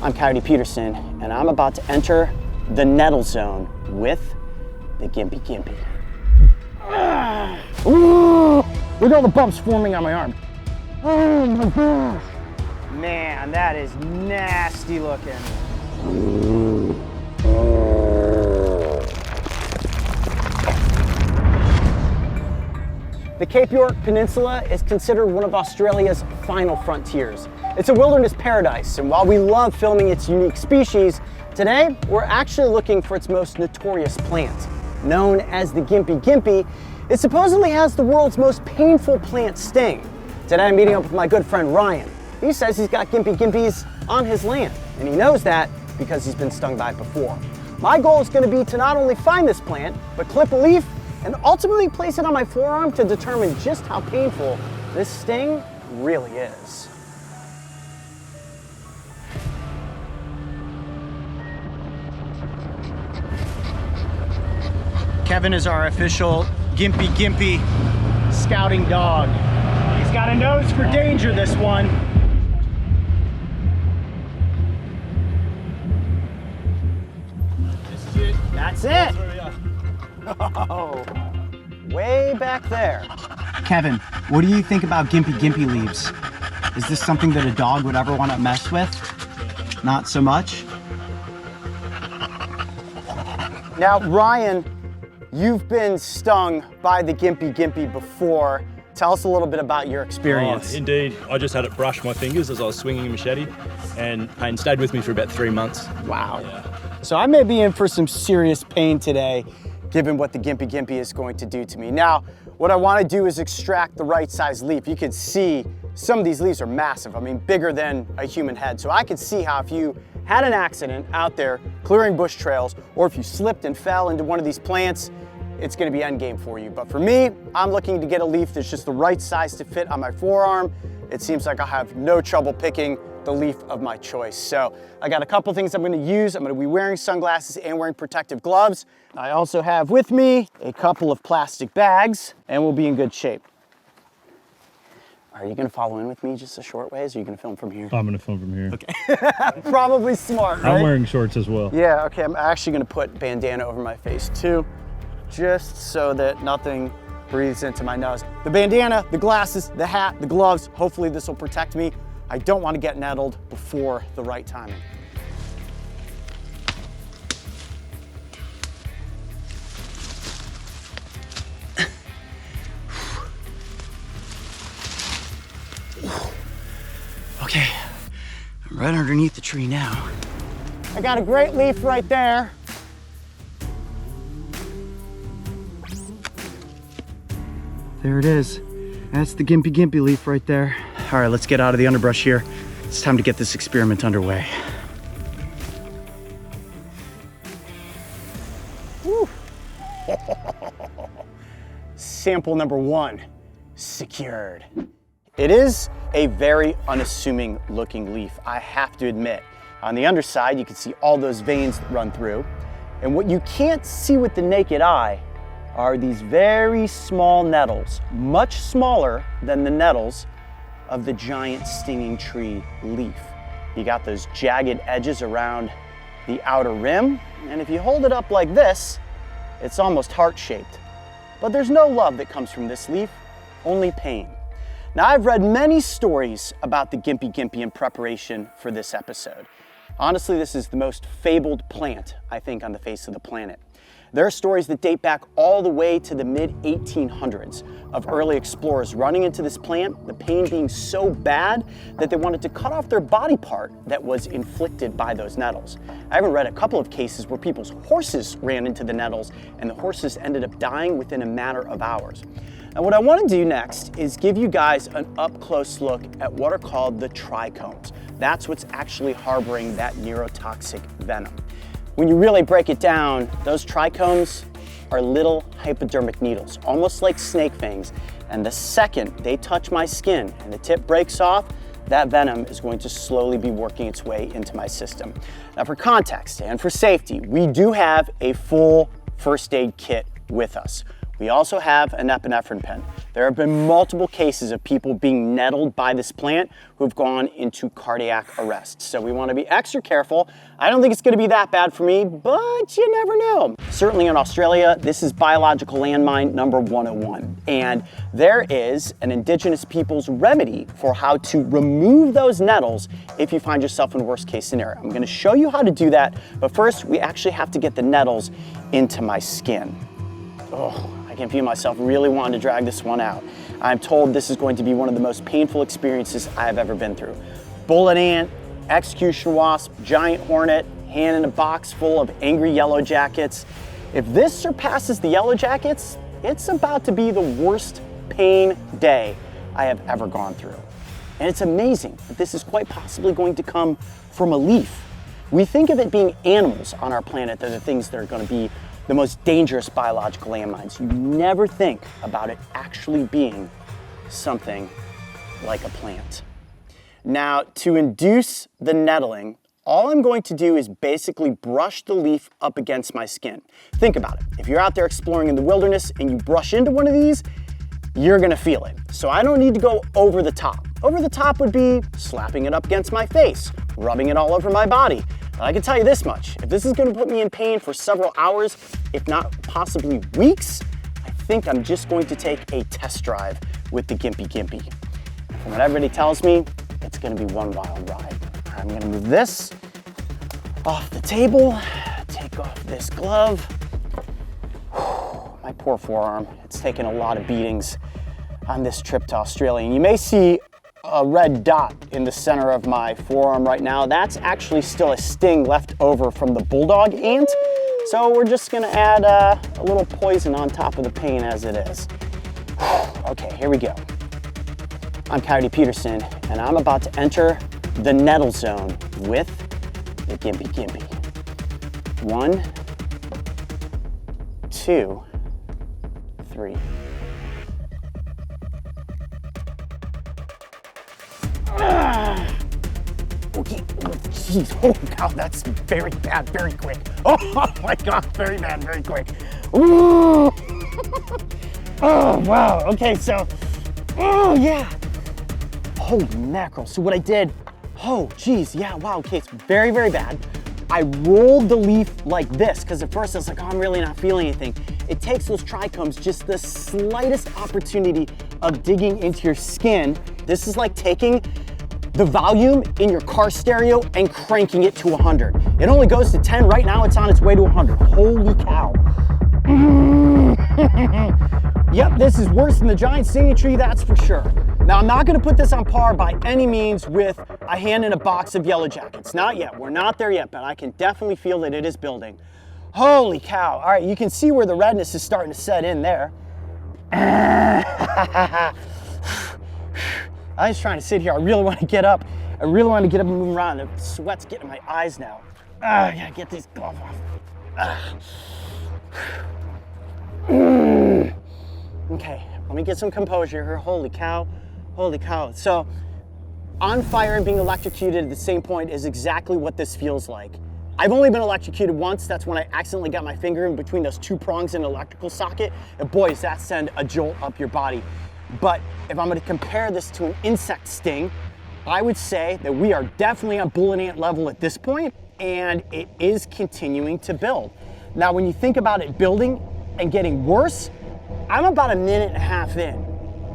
I'm Coyote Peterson, and I'm about to enter the nettle zone with the Gympie. Ooh, look at all the bumps forming on my arm. Oh my gosh. Man, that is nasty looking. The Cape York Peninsula is considered one of Australia's final frontiers. It's a wilderness paradise, and while we love filming its unique species, today we're actually looking for its most notorious plant. Known as the Gympie, it supposedly has the world's most painful plant sting. Today I'm meeting up with my good friend Ryan. He says he's got Gympies on his land, and he knows that because he's been stung by it before. My goal is going to be to not only find this plant, but clip a leaf and ultimately place it on my forearm to determine just how painful this sting really is. Kevin is our official Gympie scouting dog. He's got a nose for danger, this one. That's it. Oh, way back there. Kevin, what do you think about Gympie leaves? Is this something that a dog would ever want to mess with? Not so much? Now, Ryan, you've been stung by the Gympie before. Tell us a little bit about your experience. Oh, indeed. I just had it brush my fingers as I was swinging a machete, and pain stayed with me for about 3 months. Wow. Yeah. So I may be in for some serious pain today, given what the Gympie is going to do to me. Now, what I want to do is extract the right size leaf. You can see some of these leaves are massive. I mean, bigger than a human head. So I could see how if you had an accident out there clearing bush trails, or if you slipped and fell into one of these plants, it's going to be endgame for you. But for me, I'm looking to get a leaf that's just the right size to fit on my forearm. It seems like I'll have no trouble picking the leaf of my choice. So I got a couple things I'm going to use. I'm going to be wearing sunglasses and wearing protective gloves. I also have with me a couple of plastic bags, and we'll be in good shape. Are you going to follow in with me just a short ways, or are you going to film from here? I'm going to film from here. Okay. Probably smart, right? I'm wearing shorts as well. Yeah, okay. I'm actually going to put bandana over my face too, just so that nothing breathes into my nose. The bandana, the glasses, the hat, the gloves, hopefully this will protect me. I don't want to get nettled before the right timing. Okay, I'm right underneath the tree now. I got a great leaf right there. There it is. That's the Gympie leaf right there. All right, let's get out of the underbrush here. It's time to get this experiment underway. Woo. Sample number 1, secured. It is a very unassuming looking leaf, I have to admit. On the underside, you can see all those veins that run through. And what you can't see with the naked eye are these very small nettles, much smaller than the nettles of the giant stinging tree leaf. You got those jagged edges around the outer rim, and if you hold it up like this, it's almost heart-shaped. But there's no love that comes from this leaf, only pain. Now, I've read many stories about the Gympie in preparation for this episode. Honestly, this is the most fabled plant, I think, on the face of the planet. There are stories that date back all the way to the mid-1800s of early explorers running into this plant, the pain being so bad that they wanted to cut off their body part that was inflicted by those nettles. I even read a couple of cases where people's horses ran into the nettles and the horses ended up dying within a matter of hours. Now, what I want to do next is give you guys an up-close look at what are called the trichomes. That's what's actually harboring that neurotoxic venom. When you really break it down, those trichomes are little hypodermic needles, almost like snake fangs. And the second they touch my skin and the tip breaks off, that venom is going to slowly be working its way into my system. Now, for context and for safety, we do have a full first aid kit with us. We also have an epinephrine pen. There have been multiple cases of people being nettled by this plant who have gone into cardiac arrest. So we want to be extra careful. I don't think it's going to be that bad for me, but you never know. Certainly in Australia, this is biological landmine number 101. And there is an indigenous people's remedy for how to remove those nettles if you find yourself in worst case scenario. I'm going to show you how to do that, but first we actually have to get the nettles into my skin. Oh, I can feel myself really wanting to drag this one out. I'm told this is going to be one of the most painful experiences I have ever been through. Bullet ant, execution wasp, giant hornet, hand in a box full of angry yellow jackets. If this surpasses the yellow jackets, it's about to be the worst pain day I have ever gone through. And it's amazing that this is quite possibly going to come from a leaf. We think of it being animals on our planet that are the things that are going to be the most dangerous biological landmines. You never think about it actually being something like a plant. Now, to induce the nettling, all I'm going to do is basically brush the leaf up against my skin. Think about it. If you're out there exploring in the wilderness and you brush into one of these, you're gonna feel it. So I don't need to go over the top. Over the top would be slapping it up against my face, rubbing it all over my body. I can tell you this much, if this is gonna put me in pain for several hours, if not possibly weeks, I think I'm just going to take a test drive with the Gympie. From what everybody tells me, it's gonna be one wild ride. I'm gonna move this off the table, take off this glove. My poor forearm, it's taken a lot of beatings on this trip to Australia. And you may see a red dot in the center of my forearm right now. That's actually still a sting left over from the bulldog ant. So we're just gonna add a little poison on top of the pain as it is. Okay, here we go. I'm Coyote Peterson, and I'm about to enter the nettle zone with the Gympie. 1, 2, 3. Okay, jeez, oh God, that's very bad, very quick. Oh my God, very bad, very quick. Ooh. Oh wow, okay, so, oh yeah. Holy mackerel, so what I did, oh geez, yeah, wow, okay, it's very, very bad. I rolled the leaf like this, because at first I was like, oh, I'm really not feeling anything. It takes those trichomes just the slightest opportunity of digging into your skin. This is like taking the volume in your car stereo and cranking it to 100. It only goes to 10, right now it's on its way to 100. Holy cow. Yep, this is worse than the giant singing tree, that's for sure. Now, I'm not gonna put this on par by any means with a hand in a box of yellow jackets. Not yet, we're not there yet, but I can definitely feel that it is building. Holy cow. All right, you can see where the redness is starting to set in there. I was trying to sit here. I really want to get up. I really want to get up and move around. The sweat's getting in my eyes now. I gotta get these gloves off. Okay, let me get some composure here. Holy cow, holy cow. So, on fire and being electrocuted at the same point is exactly what this feels like. I've only been electrocuted once. That's when I accidentally got my finger in between those two prongs in an electrical socket. And boy, does that send a jolt up your body. But if I'm gonna compare this to an insect sting, I would say that we are definitely on bullet ant level at this point, and it is continuing to build. Now, when you think about it building and getting worse, I'm about 1.5 minutes in.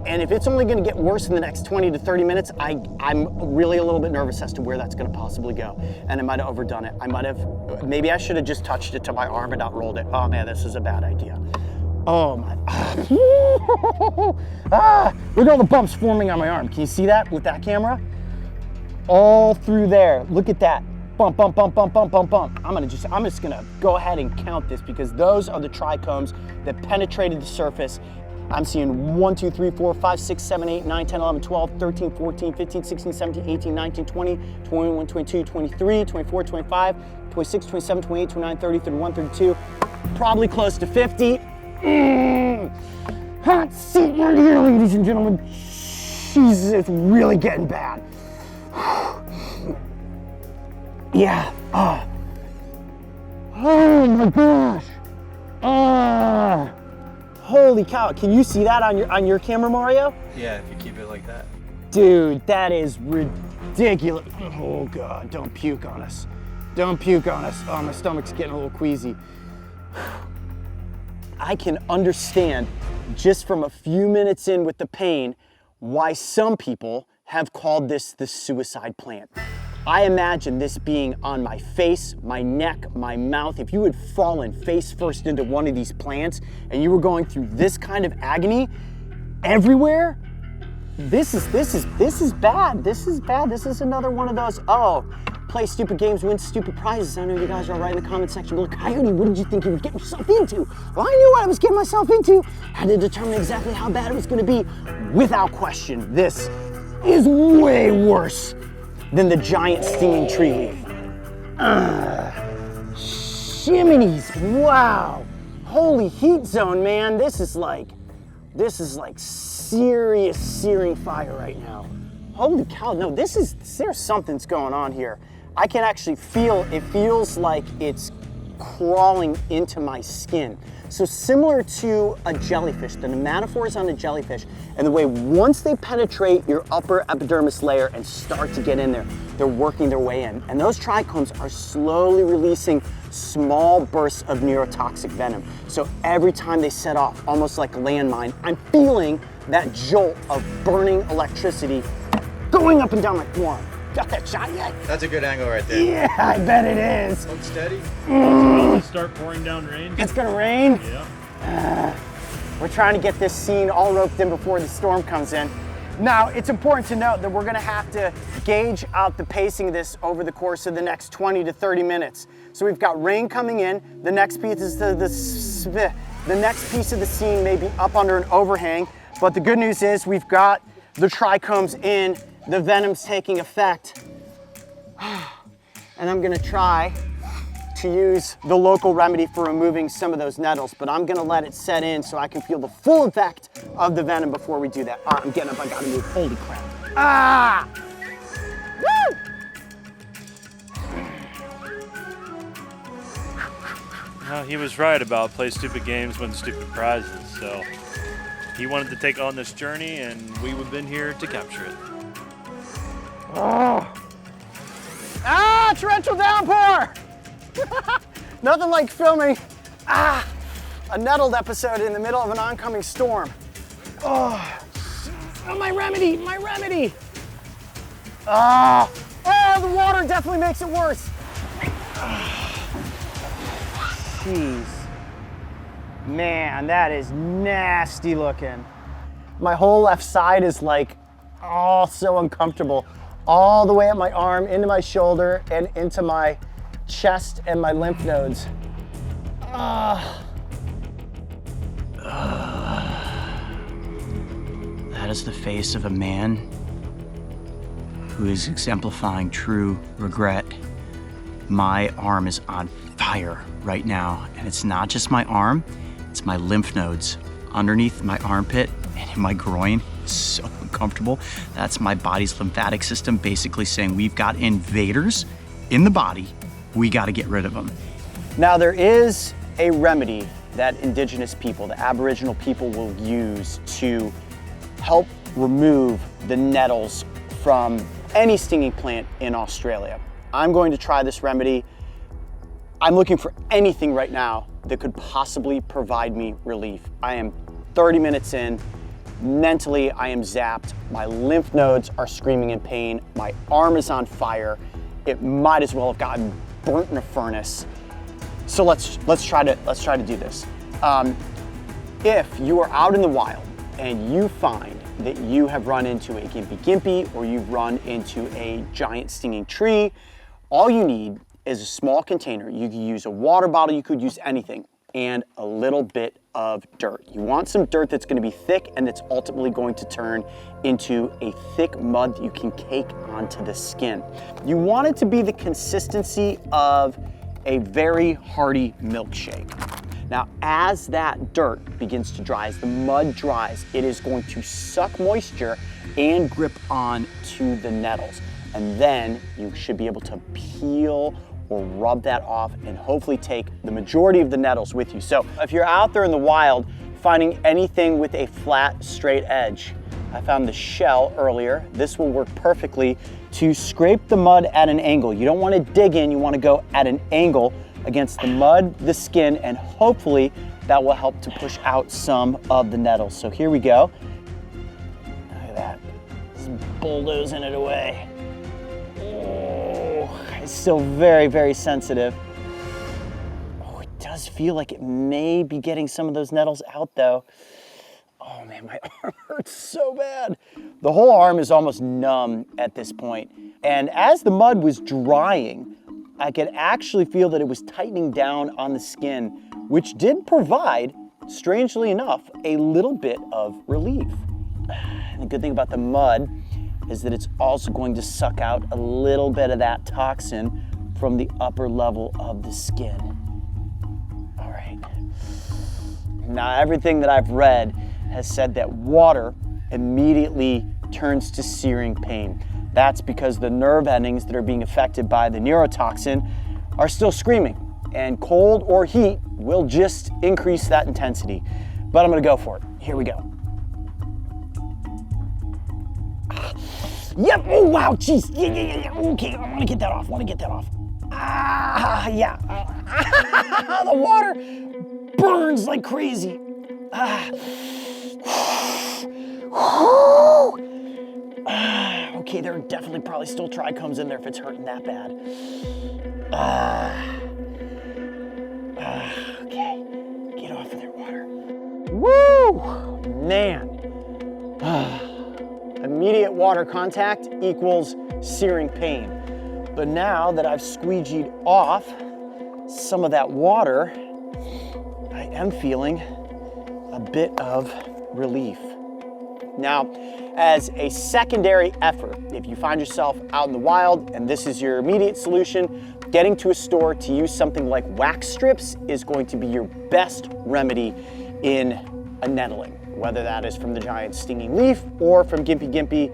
And if it's only gonna get worse in the next 20 to 30 minutes, I'm really a little bit nervous as to where that's gonna possibly go. And I might have overdone it. Maybe I should have just touched it to my arm and not rolled it. Oh man, this is a bad idea. Oh my, look at all the bumps forming on my arm. Can you see that with that camera? All through there, look at that. Bump, bump, bump, bump, bump, bump, bump. I'm just gonna go ahead and count this because those are the trichomes that penetrated the surface. I'm seeing 1, 2, 3, 4, 5, 6, 7, 8, 9, 10, 11, 12, 13, 14, 15, 16, 17, 18, 19, 20, 21, 22, 23, 24, 25, 26, 27, 28, 29, 30, 31, 32, probably close to 50. Hot seat right here, ladies and gentlemen. Jesus, it's really getting bad. Yeah. Oh my gosh. Holy cow, can you see that on your camera, Mario? Yeah, if you keep it like that. Dude, that is ridiculous. Oh God, don't puke on us. Don't puke on us. Oh, my stomach's getting a little queasy. I can understand, just from a few minutes in with the pain, why some people have called this the suicide plant. I imagine this being on my face, my neck, my mouth. If you had fallen face first into one of these plants and you were going through this kind of agony everywhere, this is bad. This is bad. This is another one of those, oh, play stupid games, win stupid prizes. I know you guys are right in the comment section. But Coyote, what did you think you were getting yourself into? Well, I knew what I was getting myself into. I had to determine exactly how bad it was gonna be. Without question, this is way worse than the giant stinging tree leaf. Shiminies, wow. Holy heat zone, man. This is like serious searing fire right now. Holy cow, no, there's something's going on here. I can actually feel, it feels like it's crawling into my skin. So similar to a jellyfish, the nematophores on a jellyfish, and the way once they penetrate your upper epidermis layer and start to get in there, they're working their way in. And those trichomes are slowly releasing small bursts of neurotoxic venom. So every time they set off, almost like a landmine, I'm feeling that jolt of burning electricity going up and down my forearm. Got that shot yet? That's a good angle right there. Yeah, I bet it is. Hold steady. Start pouring down rain. It's gonna rain? Yeah. We're trying to get this scene all roped in before the storm comes in. Now, it's important to note that we're gonna have to gauge out the pacing of this over the course of the next 20 to 30 minutes. So we've got rain coming in. The next piece is the next piece of the scene may be up under an overhang, but the good news is we've got the trichomes in, the venom's taking effect. And I'm gonna try to use the local remedy for removing some of those nettles, but I'm gonna let it set in so I can feel the full effect of the venom before we do that. All right, I'm getting up, I gotta move, holy crap. Ah! Woo! Well, he was right about play stupid games, win stupid prizes, so he wanted to take on this journey and we would have been here to capture it. Oh. Ah, torrential downpour! Nothing like filming a nettled episode in the middle of an oncoming storm. Oh, my remedy, my remedy! Oh, the water definitely makes it worse. Jeez. Man, that is nasty looking. My whole left side is like, oh, so uncomfortable. All the way up my arm, into my shoulder, and into my chest and my lymph nodes. That is the face of a man who is exemplifying true regret. My arm is on fire right now, and it's not just my arm, it's my lymph nodes underneath my armpit and in my groin. It's so uncomfortable. That's my body's lymphatic system basically saying we've got invaders in the body, we gotta get rid of them. Now there is a remedy that indigenous people, the Aboriginal people, will use to help remove the nettles from any stinging plant in Australia. I'm going to try this remedy. I'm looking for anything right now that could possibly provide me relief. I am 30 minutes in. Mentally, I am zapped. My lymph nodes are screaming in pain. My arm is on fire. It might as well have gotten burnt in a furnace. So let's try to do this. If you are out in the wild and you find that you have run into a Gympie or you've run into a giant stinging tree, all you need is a small container. You could use a water bottle, you could use anything, and a little bit of dirt. You want some dirt that's gonna be thick and that's ultimately going to turn into a thick mud that you can cake onto the skin. You want it to be the consistency of a very hearty milkshake. Now, as that dirt begins to dry, as the mud dries, it is going to suck moisture and grip on to the nettles. And then you should be able to peel or rub that off and hopefully take the majority of the nettles with you. So if you're out there in the wild, finding anything with a flat, straight edge. I found the shell earlier. This will work perfectly to scrape the mud at an angle. You don't want to dig in, you want to go at an angle against the mud, the skin, and hopefully that will help to push out some of the nettles. So here we go. Look at that. Just bulldozing it away. Oh, it's still very, very sensitive. Oh, it does feel like it may be getting some of those nettles out though. Oh man, my arm hurts so bad. The whole arm is almost numb at this point. And as the mud was drying, I could actually feel that it was tightening down on the skin, which did provide, strangely enough, a little bit of relief. And the good thing about the mud is that it's also going to suck out a little bit of that toxin from the upper level of the skin. All right. Now, everything that I've read has said that water immediately turns to searing pain. That's because the nerve endings that are being affected by the neurotoxin are still screaming, and cold or heat will just increase that intensity. But I'm gonna go for it. Here we go. Yep, oh wow, jeez, yeah. Okay, I wanna get that off, yeah. The water burns like crazy. Okay, there are definitely probably still trichomes in there if it's hurting that bad. Okay, get off of there, water. Woo, man. Immediate water contact equals searing pain. But now that I've squeegeed off some of that water, I am feeling a bit of relief. Now, as a secondary effort, if you find yourself out in the wild and this is your immediate solution, getting to a store to use something like wax strips is going to be your best remedy in a nettling, whether that is from the giant stinging leaf or from Gympie.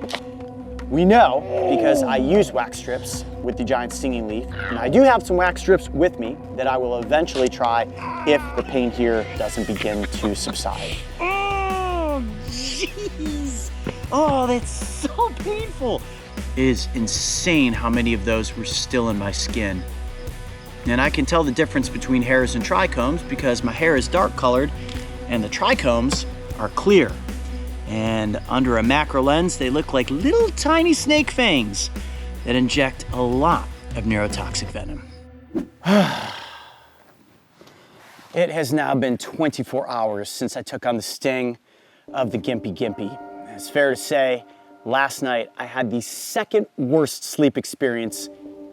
We know because I use wax strips with the giant stinging leaf, and I do have some wax strips with me that I will eventually try if the pain here doesn't begin to subside. Oh, jeez. Oh, that's so painful. It is insane how many of those were still in my skin. And I can tell the difference between hairs and trichomes because my hair is dark colored and the trichomes are clear. And under a macro lens, they look like little tiny snake fangs that inject a lot of neurotoxic venom. It has now been 24 hours since I took on the sting of the Gympie. It's fair to say, last night I had the second worst sleep experience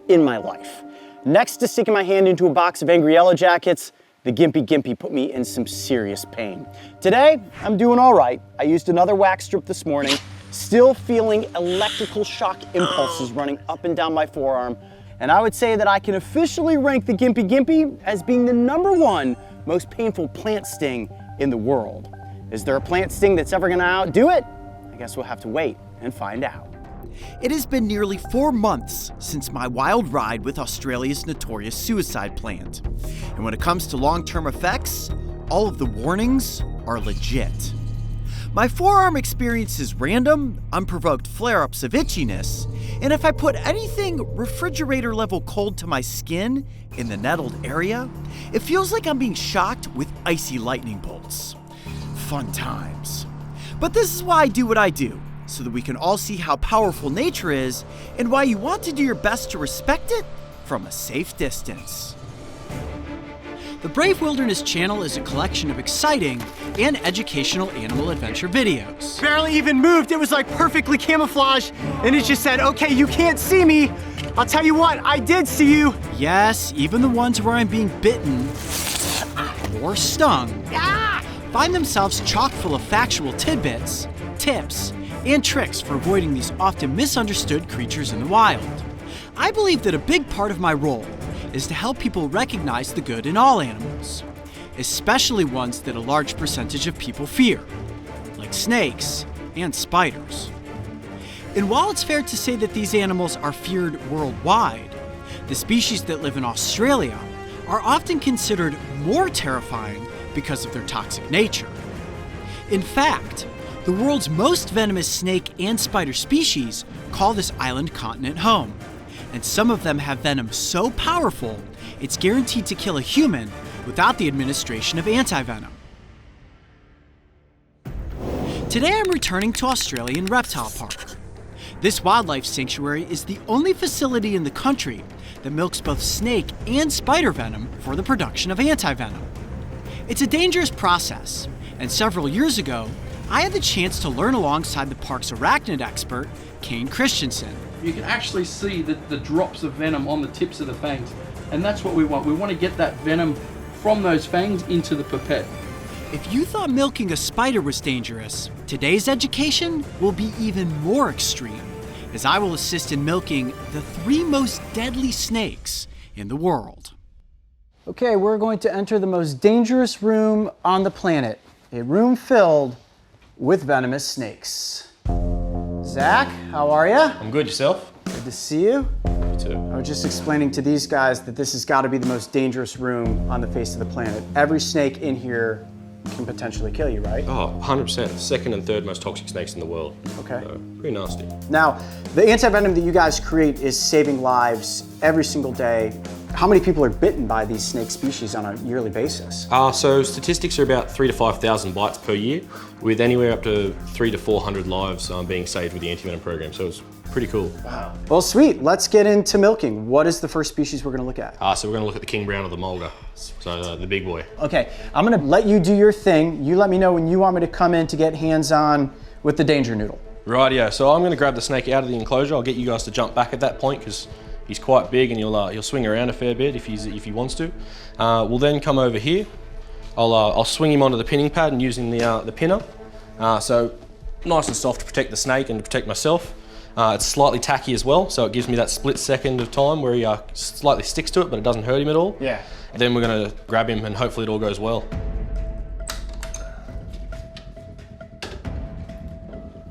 in my life. Next to sticking my hand into a box of Angry Yellow Jackets, the Gympie put me in some serious pain. Today, I'm doing all right. I used another wax strip this morning, still feeling electrical shock impulses running up and down my forearm. And I would say that I can officially rank the Gympie as being the #1 most painful plant sting in the world. Is there a plant sting that's ever gonna outdo it? I guess we'll have to wait and find out. It has been nearly 4 months since my wild ride with Australia's notorious suicide plant. And when it comes to long-term effects, all of the warnings are legit. My forearm experiences random, unprovoked flare-ups of itchiness, and if I put anything refrigerator-level cold to my skin in the nettled area, it feels like I'm being shocked with icy lightning bolts. Fun times. But this is why I do what I do, so that we can all see how powerful nature is and why you want to do your best to respect it from a safe distance. The Brave Wilderness channel is a collection of exciting and educational animal adventure videos. Barely even moved, it was like perfectly camouflaged, and it just said, okay, you can't see me. I'll tell you what, I did see you. Yes, even the ones where I'm being bitten or stung find themselves chock full of factual tidbits, tips, and tricks for avoiding these often misunderstood creatures in the wild. I believe that a big part of my role is to help people recognize the good in all animals, especially ones that a large percentage of people fear, like snakes and spiders. And while it's fair to say that these animals are feared worldwide, the species that live in Australia are often considered more terrifying because of their toxic nature. In fact, the world's most venomous snake and spider species call this island continent home. And some of them have venom so powerful, it's guaranteed to kill a human without the administration of anti-venom. Today I'm returning to Australian Reptile Park. This wildlife sanctuary is the only facility in the country that milks both snake and spider venom for the production of anti-venom. It's a dangerous process, and several years ago, I had the chance to learn alongside the park's arachnid expert, Kane Christensen. You can actually see the drops of venom on the tips of the fangs, and that's what we want. We want to get that venom from those fangs into the pipette. If you thought milking a spider was dangerous, today's education will be even more extreme, as I will assist in milking the 3 most deadly snakes in the world. Okay, we're going to enter the most dangerous room on the planet, a room filled with venomous snakes. Zach, how are you? I'm good, yourself? Good to see you. You too. I was just explaining to these guys that this has got to be the most dangerous room on the face of the planet. Every snake in here can potentially kill you, right? Oh, 100%. Second and third most toxic snakes in the world. Okay. So, pretty nasty. Now, the anti-venom that you guys create is saving lives every single day. How many people are bitten by these snake species on a yearly basis? So statistics are about 3,000 to 5,000 bites per year, with anywhere up to 300 to 400 lives being saved with the anti-venom program. So it's pretty cool. Wow. Well, sweet. Let's get into milking. What is the first species we're going to look at? So we're going to look at the king brown of the mulga. So the big boy. Okay, I'm going to let you do your thing. You let me know when you want me to come in to get hands-on with the danger noodle. Rightio. So I'm going to grab the snake out of the enclosure. I'll get you guys to jump back at that point because he's quite big and he'll swing around a fair bit if he wants to. We'll then come over here. I'll swing him onto the pinning pad and using the pinner. So nice and soft to protect the snake and to protect myself. It's slightly tacky as well, so it gives me that split second of time where he slightly sticks to it, but it doesn't hurt him at all. Yeah. Then we're going to grab him and hopefully it all goes well.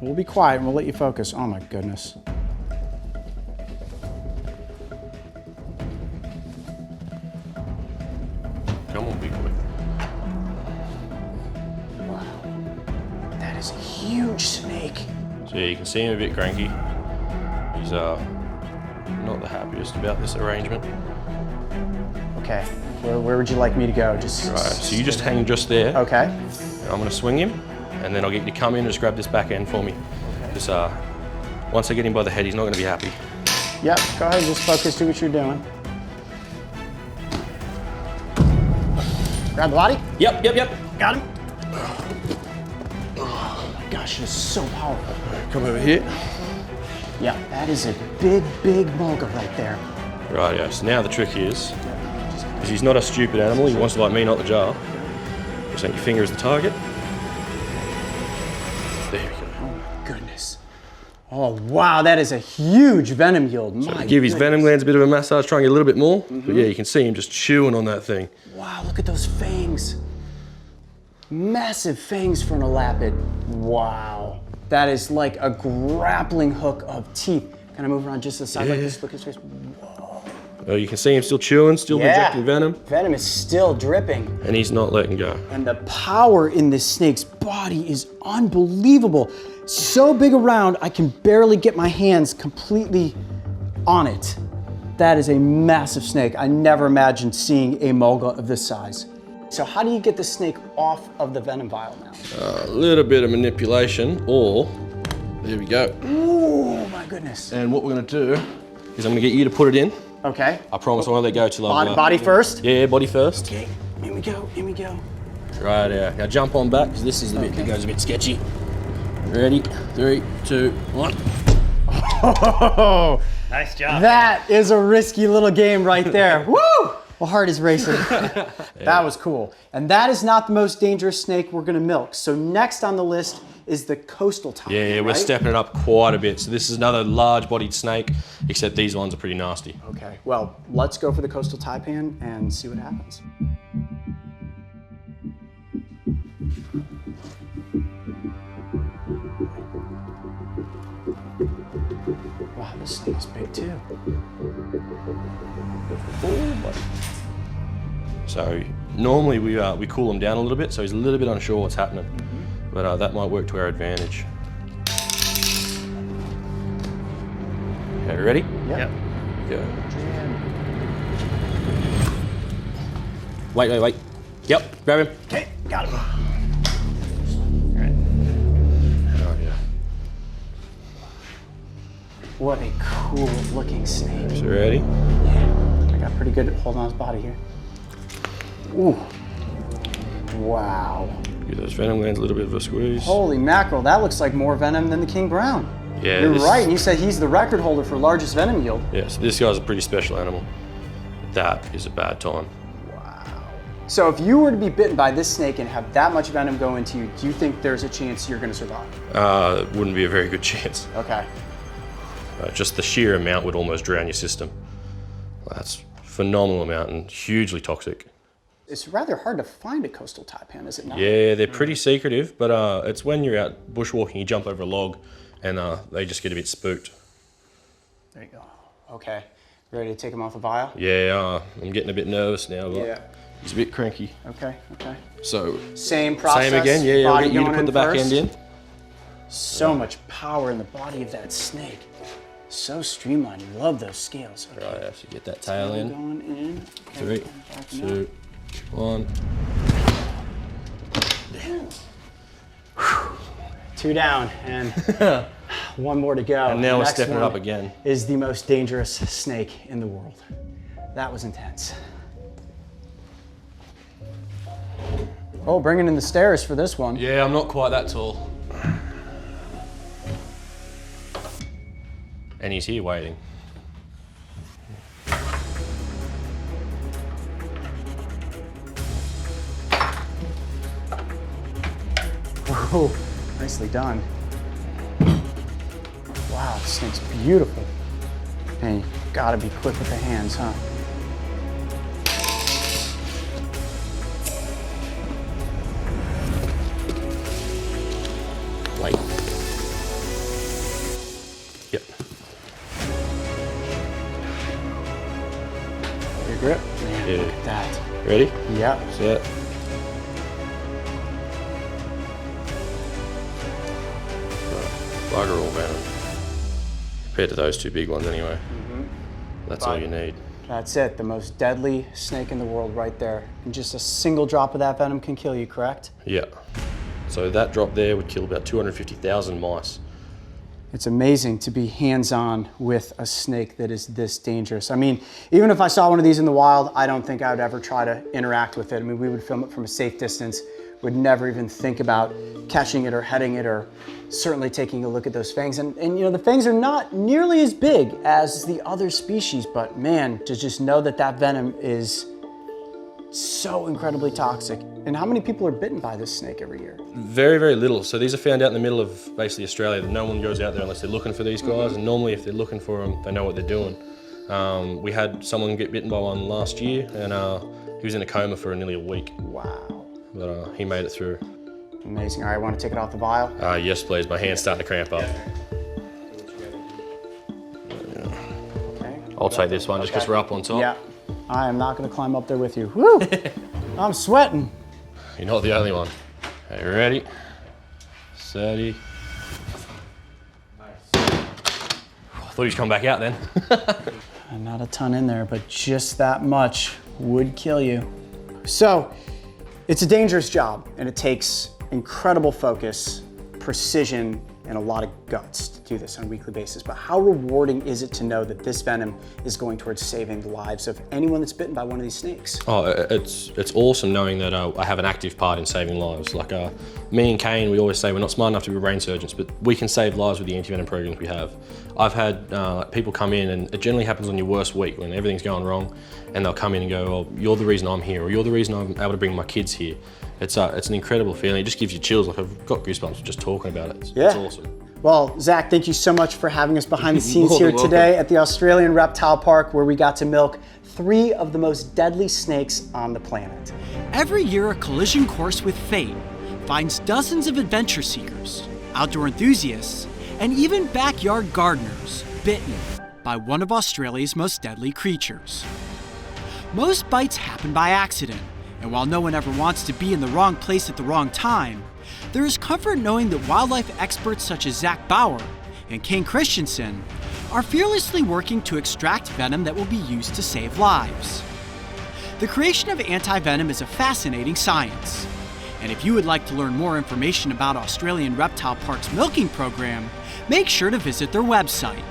We'll be quiet and we'll let you focus. Oh my goodness. Come on, big boy. Wow. That is a huge snake. So yeah, you can see him a bit cranky. He's not the happiest about this arrangement. Okay, where would you like me to go? Just Right, so you just hang just there. Okay. I'm going to swing him, and then I'll get you to come in and just grab this back end for me. Because once I get him by the head, he's not going to be happy. Yep, go ahead, just focus, do what you're doing. Grab the body. Yep. Got him. Oh my gosh, it is so powerful. Come over here. Yeah, that is a big mulga right there. Right, yeah. So now the trick is he's not a stupid animal. He wants to like me, not the jar. Just take your finger as the target. There we go. Oh my goodness. Oh wow, that is a huge venom yield. So My give his venom glands a bit of a massage, try and get a little bit more. But yeah, you can see him just chewing on that thing. Wow, look at those fangs. Massive fangs for an elapid. Wow. That is like a grappling hook of teeth. Can I move around just to the side like this? Look at his face. Whoa. You can see him still chewing, still injecting venom. Venom is still dripping. And he's not letting go. And the power in this snake's body is unbelievable. So big around, I can barely get my hands completely on it. That is a massive snake. I never imagined seeing a mulga of this size. So how do you get the snake off of the venom vial now? A little bit of manipulation, or there we go. Oh my goodness. And what we're gonna do is I'm gonna get you to put it in. Okay. I promise I won't let go till I've... Body first? Yeah, body first. Okay, in we go, in we go. Right, now jump on back, because this is the bit that goes a bit sketchy. Ready? 3, 2, 1. Oh, Nice job. that is a risky little game right there. Woo! My heart is racing. That was cool. And that is not the most dangerous snake we're gonna milk. So next on the list is the coastal taipan. Yeah, we're stepping it up quite a bit. So this is another large-bodied snake, except these ones are pretty nasty. Okay, well, let's go for the coastal taipan and see what happens. Wow, this snake is big too. So normally we cool him down a little bit, so he's a little bit unsure what's happening. but that might work to our advantage. Okay, ready? Yep. Go. Wait. Yep, grab him. Okay, got him. Oh, yeah. What a cool looking snake. So ready? Yeah, I got pretty good at holding on his body here. Ooh. Wow. Give those venom glands a little bit of a squeeze. Holy mackerel, that looks like more venom than the King Brown. Yeah, You're right, and you said he's the record holder for largest venom yield. Yeah, so this guy's a pretty special animal. That is a bad time. So if you were to be bitten by this snake and have that much venom go into you, do you think there's a chance you're gonna survive? It wouldn't be a very good chance. Okay. Just the sheer amount would almost drown your system. That's a phenomenal amount and hugely toxic. It's rather hard to find a coastal taipan, is it not? Yeah, they're pretty secretive, but it's when you're out bushwalking, you jump over a log and they just get a bit spooked. There you go. Okay. Ready to take him off the vial? Yeah, I'm getting a bit nervous now, but Yeah. he's a bit cranky. Okay. So, Same process. same again, yeah, I'll body get you to going put the back first. end in. So much power in the body of that snake. So streamlined. Love those scales. Okay. Right, so get that tail in. Going in. Okay. 3, 2, 1. 2 down and 1 more to go. And now we're Next stepping it one up again. Is the most dangerous snake in the world. That was intense. Oh, bringing in the stairs for this one. Yeah, I'm not quite that tall. And he's here waiting. Oh, nicely done. Wow, this snake's beautiful. And you gotta be quick with the hands, huh? Wait. Yep. Your grip? Man, Yeah. look at that. Ready? Yep. Set. Bugger all venom. Compared to those 2 big ones anyway. That's all you need. That's it, the most deadly snake in the world right there. And just a single drop of that venom can kill you, correct? Yeah. So that drop there would kill about 250,000 mice. It's amazing to be hands-on with a snake that is this dangerous. I mean, even if I saw one of these in the wild, I don't think I would ever try to interact with it. I mean, we would film it from a safe distance, would never even think about catching it or heading it or certainly taking a look at those fangs. And you know, the fangs are not nearly as big as the other species, but man, to just know that that venom is so incredibly toxic. And how many people are bitten by this snake every year? Very, very little. So these are found out in the middle of basically Australia. No one goes out there unless they're looking for these guys. And normally if they're looking for them, they know what they're doing. We had someone get bitten by one last year and he was in a coma for nearly a week. Wow. But he made it through. Amazing. All right, want to take it off the vial? Yes, please. My hand's starting to cramp up. Okay. I'll take this one just because we're up on top. Yeah. I am not going to climb up there with you. Woo! I'm sweating. You're not the only one. Okay, ready? Steady. I thought he'd come back out then. Not a ton in there, but just that much would kill you. So, it's a dangerous job, and it takes incredible focus, precision, and a lot of guts to do this on a weekly basis. But how rewarding is it to know that this venom is going towards saving the lives of anyone that's bitten by one of these snakes? Oh, it's awesome knowing that I have an active part in saving lives. Like me and Kane, we always say we're not smart enough to be brain surgeons, but we can save lives with the anti-venom programs we have. I've had people come in, and it generally happens on your worst week when everything's going wrong, and they'll come in and go, "Oh, you're the reason I'm here," or "You're the reason I'm able to bring my kids here." It's an incredible feeling. It just gives you chills. Like I've got goosebumps just talking about it. It's awesome. Well, Zach, thank you so much for having us behind the scenes More here than welcome. today at the Australian Reptile Park, where we got to milk 3 of the most deadly snakes on the planet. Every year, a collision course with fate finds dozens of adventure seekers, outdoor enthusiasts, and even backyard gardeners bitten by one of Australia's most deadly creatures. Most bites happen by accident, and while no one ever wants to be in the wrong place at the wrong time, There is comfort knowing that wildlife experts such as Zach Bauer and Kane Christensen are fearlessly working to extract venom that will be used to save lives. The creation of anti-venom is a fascinating science. And if you would like to learn more information about Australian Reptile Park's milking program, make sure to visit their website.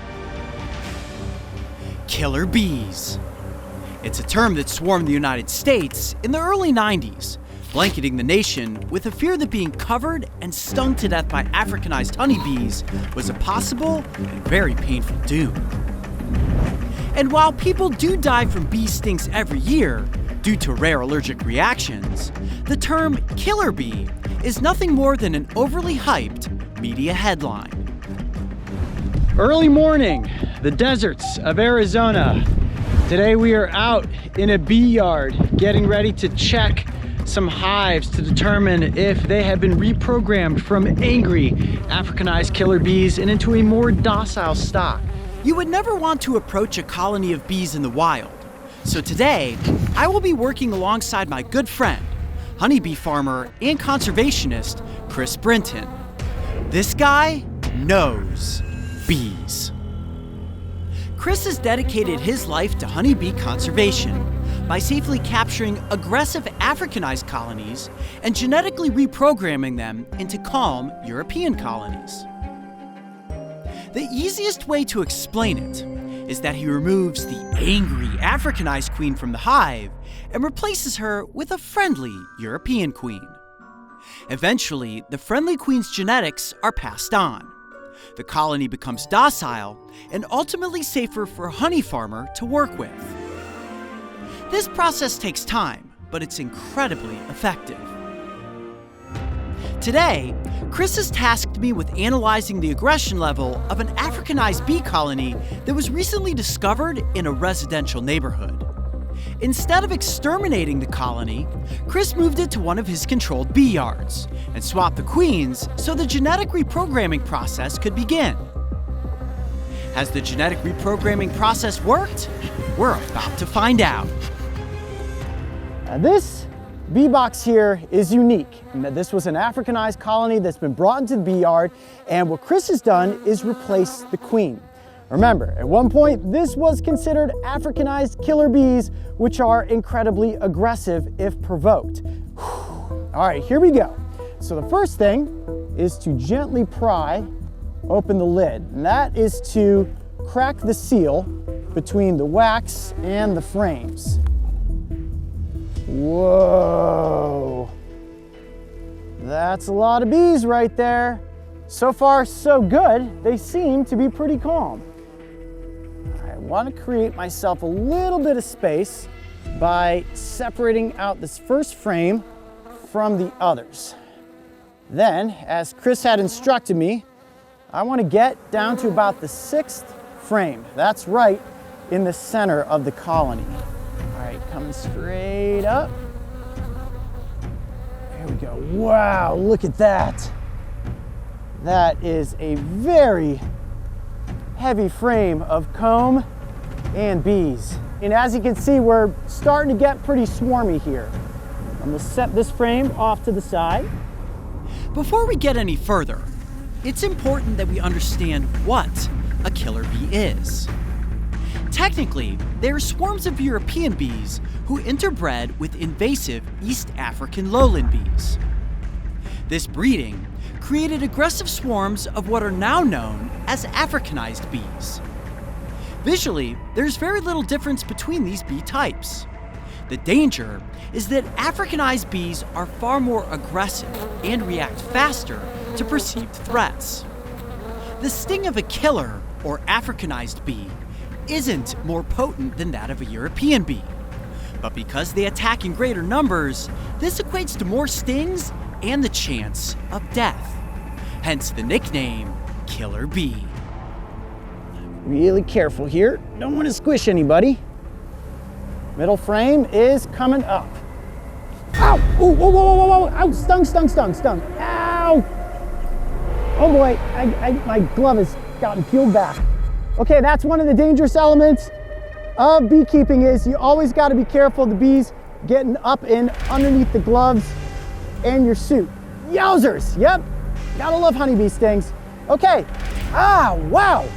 Killer bees. It's a term that swarmed the United States in the early 90s, blanketing the nation with a fear that being covered and stung to death by Africanized honeybees was a possible and very painful doom. And while people do die from bee stings every year due to rare allergic reactions, the term killer bee is nothing more than an overly hyped media headline. Early morning, the deserts of Arizona. Today we are out in a bee yard getting ready to check some hives to determine if they have been reprogrammed from angry Africanized killer bees and into a more docile stock. You would never want to approach a colony of bees in the wild. So today, I will be working alongside my good friend, honeybee farmer and conservationist, Chris Brinton. This guy knows bees. Chris has dedicated his life to honeybee conservation by safely capturing aggressive Africanized colonies and genetically reprogramming them into calm European colonies. The easiest way to explain it is that he removes the angry Africanized queen from the hive and replaces her with a friendly European queen. Eventually, the friendly queen's genetics are passed on. The colony becomes docile and ultimately safer for a honey farmer to work with. This process takes time, but it's incredibly effective. Today, Chris has tasked me with analyzing the aggression level of an Africanized bee colony that was recently discovered in a residential neighborhood. Instead of exterminating the colony, Chris moved it to one of his controlled bee yards and swapped the queens so the genetic reprogramming process could begin. Has the genetic reprogramming process worked? We're about to find out. Now this bee box here is unique in that this was an Africanized colony that's been brought into the bee yard, and what Chris has done is replace the queen. Remember, at one point, this was considered Africanized killer bees, which are incredibly aggressive if provoked. All right, here we go. So the first thing is to gently pry open the lid, and that is to crack the seal between the wax and the frames. Whoa, that's a lot of bees right there. So far, so good. They seem to be pretty calm. I want to create myself a little bit of space by separating out this first frame from the others. Then, as Chris had instructed me, I want to get down to about the 6th frame. That's right in the center of the colony. All right, coming straight up. There we go. Wow, look at that. That is a very heavy frame of comb and bees. And as you can see, we're starting to get pretty swarmy here. I'm gonna set this frame off to the side. Before we get any further, it's important that we understand what a killer bee is. Technically, they are swarms of European bees who interbred with invasive East African lowland bees. This breeding created aggressive swarms of what are now known as Africanized bees. Visually, there's very little difference between these bee types. The danger is that Africanized bees are far more aggressive and react faster to perceived threats. The sting of a killer or Africanized bee isn't more potent than that of a European bee. But because they attack in greater numbers, this equates to more stings and the chance of death. Hence the nickname, killer bee. Really careful here. Don't want to squish anybody. Middle frame is coming up. Ow! Ooh, whoa, whoa, whoa, whoa, whoa! Ow! Stung, stung, stung, stung! Ow! Oh boy, my glove has gotten peeled back. Okay, that's one of the dangerous elements of beekeeping is you always got to be careful of the bees getting up in underneath the gloves and your suit. Yowzers, yep. Gotta love honeybee stings. Okay, wow.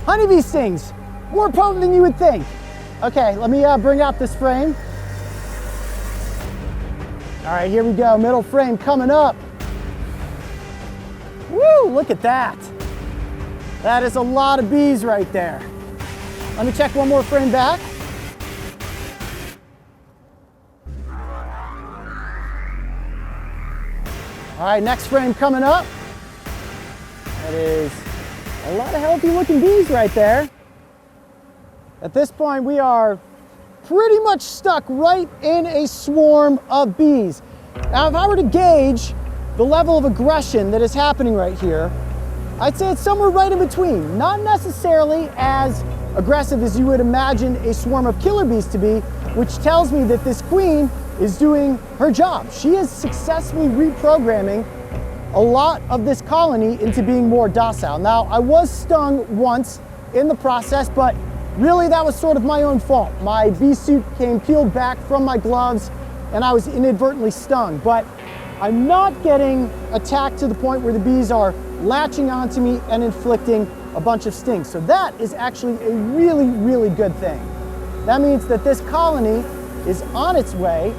Honeybee stings, more potent than you would think. Okay, let me bring out this frame. All right, here we go, middle frame coming up. Woo, look at that. That is a lot of bees right there. Let me check one more frame back. All right, next frame coming up. That is a lot of healthy looking bees right there. At this point, we are pretty much stuck right in a swarm of bees. Now, if I were to gauge the level of aggression that is happening right here, I'd say it's somewhere right in between. Not necessarily as aggressive as you would imagine a swarm of killer bees to be, which tells me that this queen is doing her job. She is successfully reprogramming a lot of this colony into being more docile. Now, I was stung once in the process, but really that was sort of my own fault. My bee suit came peeled back from my gloves and I was inadvertently stung. But I'm not getting attacked to the point where the bees are latching onto me and inflicting a bunch of stings. So that is actually a really, really good thing. That means that this colony is on its way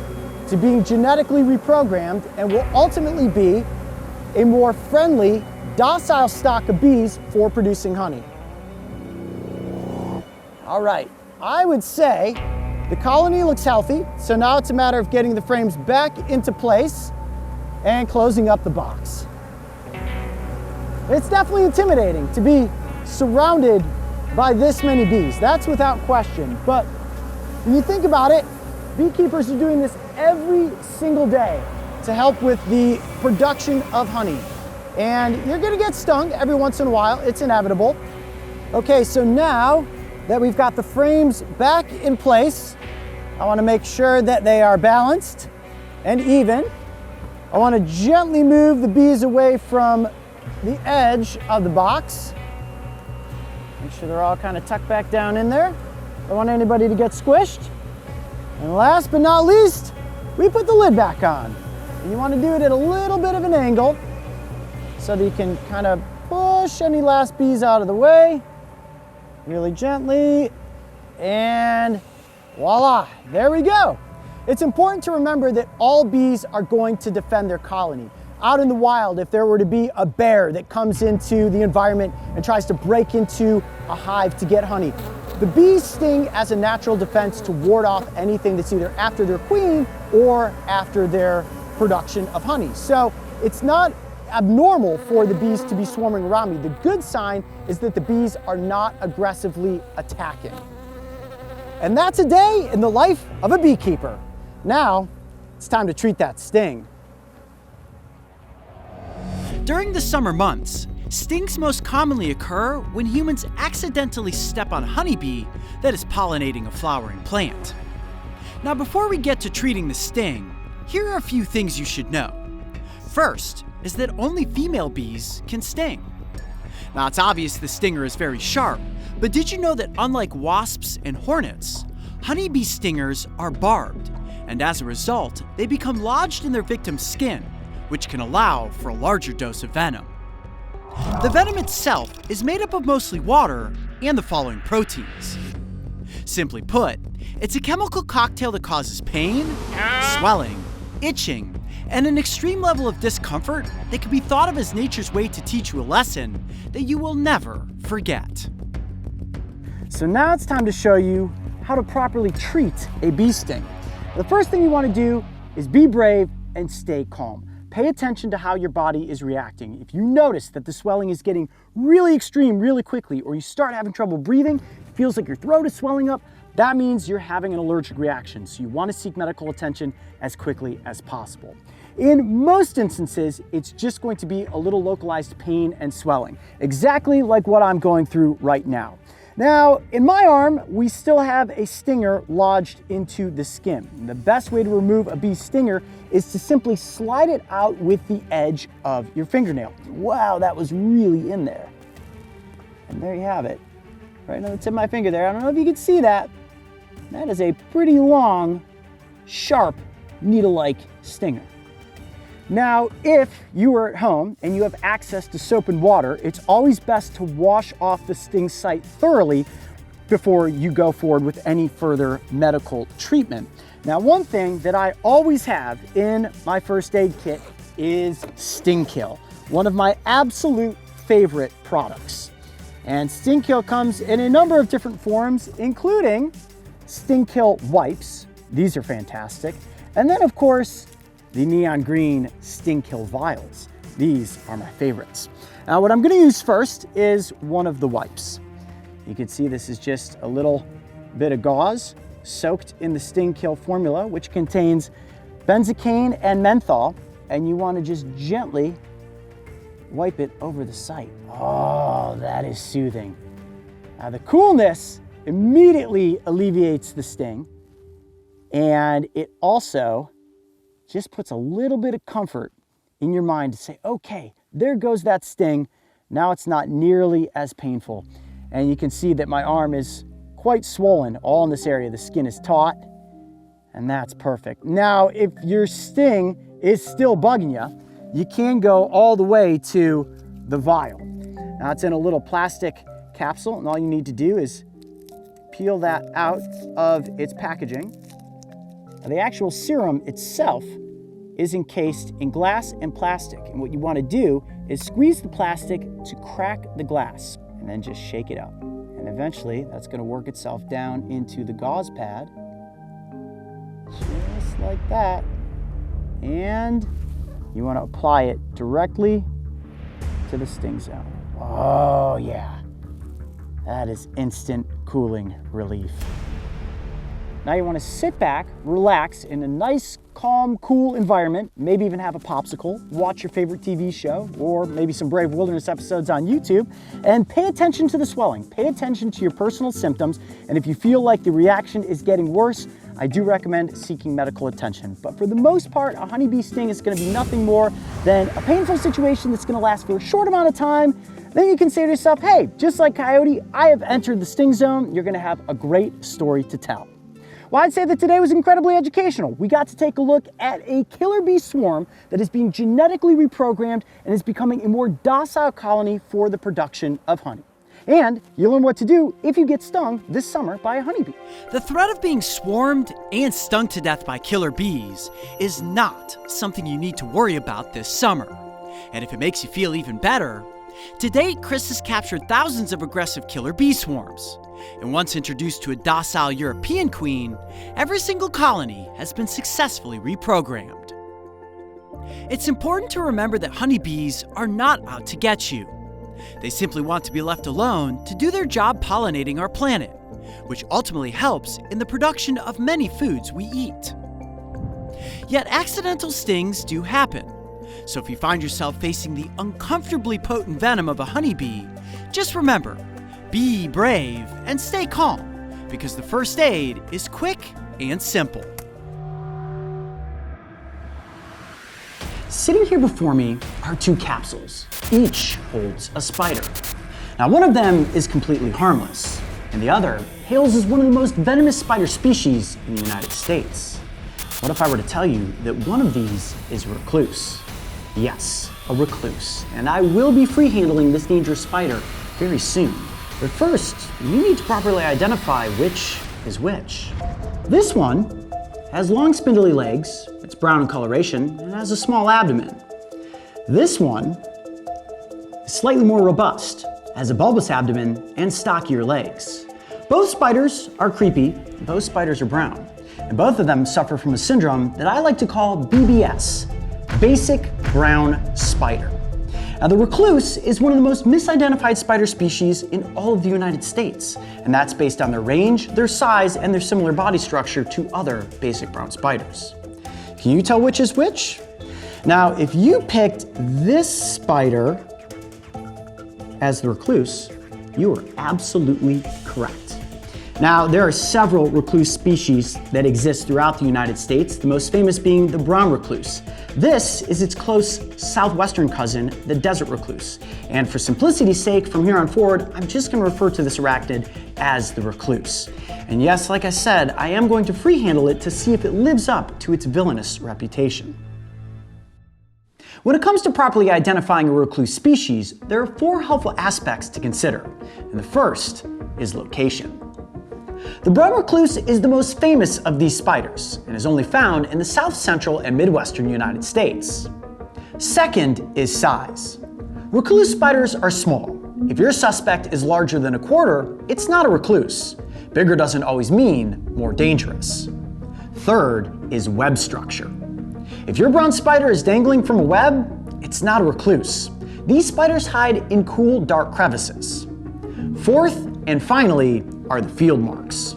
to being genetically reprogrammed and will ultimately be a more friendly, docile stock of bees for producing honey. All right, I would say the colony looks healthy, so now it's a matter of getting the frames back into place and closing up the box. It's definitely intimidating to be surrounded by this many bees, that's without question. But when you think about it, beekeepers are doing this every single day to help with the production of honey. And you're gonna get stung every once in a while, it's inevitable. Okay, so now that we've got the frames back in place, I wanna make sure that they are balanced and even. I wanna gently move the bees away from the edge of the box. Make sure they're all kind of tucked back down in there. Don't want anybody to get squished. And last but not least, we put the lid back on. And you want to do it at a little bit of an angle so that you can kind of push any last bees out of the way really gently, and voila, there we go. It's important to remember that all bees are going to defend their colony. Out in the wild, if there were to be a bear that comes into the environment and tries to break into a hive to get honey, the bees sting as a natural defense to ward off anything that's either after their queen or after their production of honey. So it's not abnormal for the bees to be swarming around me. The good sign is that the bees are not aggressively attacking. And that's a day in the life of a beekeeper. Now, it's time to treat that sting. During the summer months, stings most commonly occur when humans accidentally step on a honeybee that is pollinating a flowering plant. Now, before we get to treating the sting, here are a few things you should know. First is that only female bees can sting. Now, it's obvious the stinger is very sharp, but did you know that unlike wasps and hornets, honeybee stingers are barbed, and as a result, they become lodged in their victim's skin, which can allow for a larger dose of venom. The venom itself is made up of mostly water and the following proteins. Simply put, it's a chemical cocktail that causes pain, swelling, itching, and an extreme level of discomfort that can be thought of as nature's way to teach you a lesson that you will never forget. So now it's time to show you how to properly treat a bee sting. The first thing you want to do is be brave and stay calm. Pay attention to how your body is reacting. If you notice that the swelling is getting really extreme really quickly, or you start having trouble breathing, it feels like your throat is swelling up, that means you're having an allergic reaction. So you want to seek medical attention as quickly as possible. In most instances, it's just going to be a little localized pain and swelling, exactly like what I'm going through right now. Now, in my arm, we still have a stinger lodged into the skin. And the best way to remove a bee stinger is to simply slide it out with the edge of your fingernail. Wow, that was really in there. And there you have it, right on the tip of my finger there. I don't know if you can see that. That is a pretty long, sharp, needle-like stinger. Now, if you are at home and you have access to soap and water, it's always best to wash off the sting site thoroughly before you go forward with any further medical treatment. Now, one thing that I always have in my first aid kit is Sting Kill, one of my absolute favorite products. And Sting Kill comes in a number of different forms, including Sting Kill wipes. These are fantastic. And then, of course, the neon green Sting Kill vials. These are my favorites. Now, what I'm gonna use first is one of the wipes. You can see this is just a little bit of gauze soaked in the Sting Kill formula, which contains benzocaine and menthol, and you wanna just gently wipe it over the site. Oh, that is soothing. Now, the coolness immediately alleviates the sting, and it also just puts a little bit of comfort in your mind to say, okay, there goes that sting. Now it's not nearly as painful. And you can see that my arm is quite swollen all in this area. The skin is taut, and that's perfect. Now, if your sting is still bugging you, you can go all the way to the vial. Now, it's in a little plastic capsule, and all you need to do is peel that out of its packaging. Now, the actual serum itself is encased in glass and plastic, and what you want to do is squeeze the plastic to crack the glass, and then just shake it up. And eventually, that's going to work itself down into the gauze pad, just like that. And you want to apply it directly to the sting zone. Oh yeah, that is instant cooling relief. Now you want to sit back, relax in a nice, calm, cool environment, maybe even have a popsicle, watch your favorite TV show, or maybe some Brave Wilderness episodes on YouTube, and pay attention to the swelling. Pay attention to your personal symptoms, and if you feel like the reaction is getting worse, I do recommend seeking medical attention. But for the most part, a honeybee sting is going to be nothing more than a painful situation that's going to last for a short amount of time. Then you can say to yourself, hey, just like Coyote, I have entered the sting zone. You're going to have a great story to tell. Well, I'd say that today was incredibly educational. We got to take a look at a killer bee swarm that is being genetically reprogrammed and is becoming a more docile colony for the production of honey. And you'll learn what to do if you get stung this summer by a honeybee. The threat of being swarmed and stung to death by killer bees is not something you need to worry about this summer. And if it makes you feel even better, to date, Chris has captured thousands of aggressive killer bee swarms. And once introduced to a docile European queen, every single colony has been successfully reprogrammed. It's important to remember that honeybees are not out to get you. They simply want to be left alone to do their job pollinating our planet, which ultimately helps in the production of many foods we eat. Yet accidental stings do happen. So if you find yourself facing the uncomfortably potent venom of a honeybee, just remember, be brave and stay calm, because the first aid is quick and simple. Sitting here before me are two capsules. Each holds a spider. Now, one of them is completely harmless, and the other hails as one of the most venomous spider species in the United States. What if I were to tell you that one of these is a recluse? Yes, a recluse. And I will be free handling this dangerous spider very soon. But first, you need to properly identify which is which. This one has long spindly legs, it's brown in coloration, and has a small abdomen. This one is slightly more robust, has a bulbous abdomen and stockier legs. Both spiders are creepy, both spiders are brown, and both of them suffer from a syndrome that I like to call BBS, basic brown spider. Now, the recluse is one of the most misidentified spider species in all of the United States, and that's based on their range, their size, and their similar body structure to other basic brown spiders. Can you tell which is which? Now, if you picked this spider as the recluse, you are absolutely correct. Now, there are several recluse species that exist throughout the United States, the most famous being the brown recluse. This is its close southwestern cousin, the desert recluse. And for simplicity's sake, from here on forward, I'm just going to refer to this arachnid as the recluse. And yes, like I said, I am going to free handle it to see if it lives up to its villainous reputation. When it comes to properly identifying a recluse species, there are 4 helpful aspects to consider, and the first is location. The brown recluse is the most famous of these spiders and is only found in the south central and midwestern United States. Second is size. Recluse spiders are small. If your suspect is larger than a quarter, it's not a recluse. Bigger doesn't always mean more dangerous. Third is web structure. If your brown spider is dangling from a web, it's not a recluse. These spiders hide in cool, dark crevices. Fourth, and finally, are the field marks.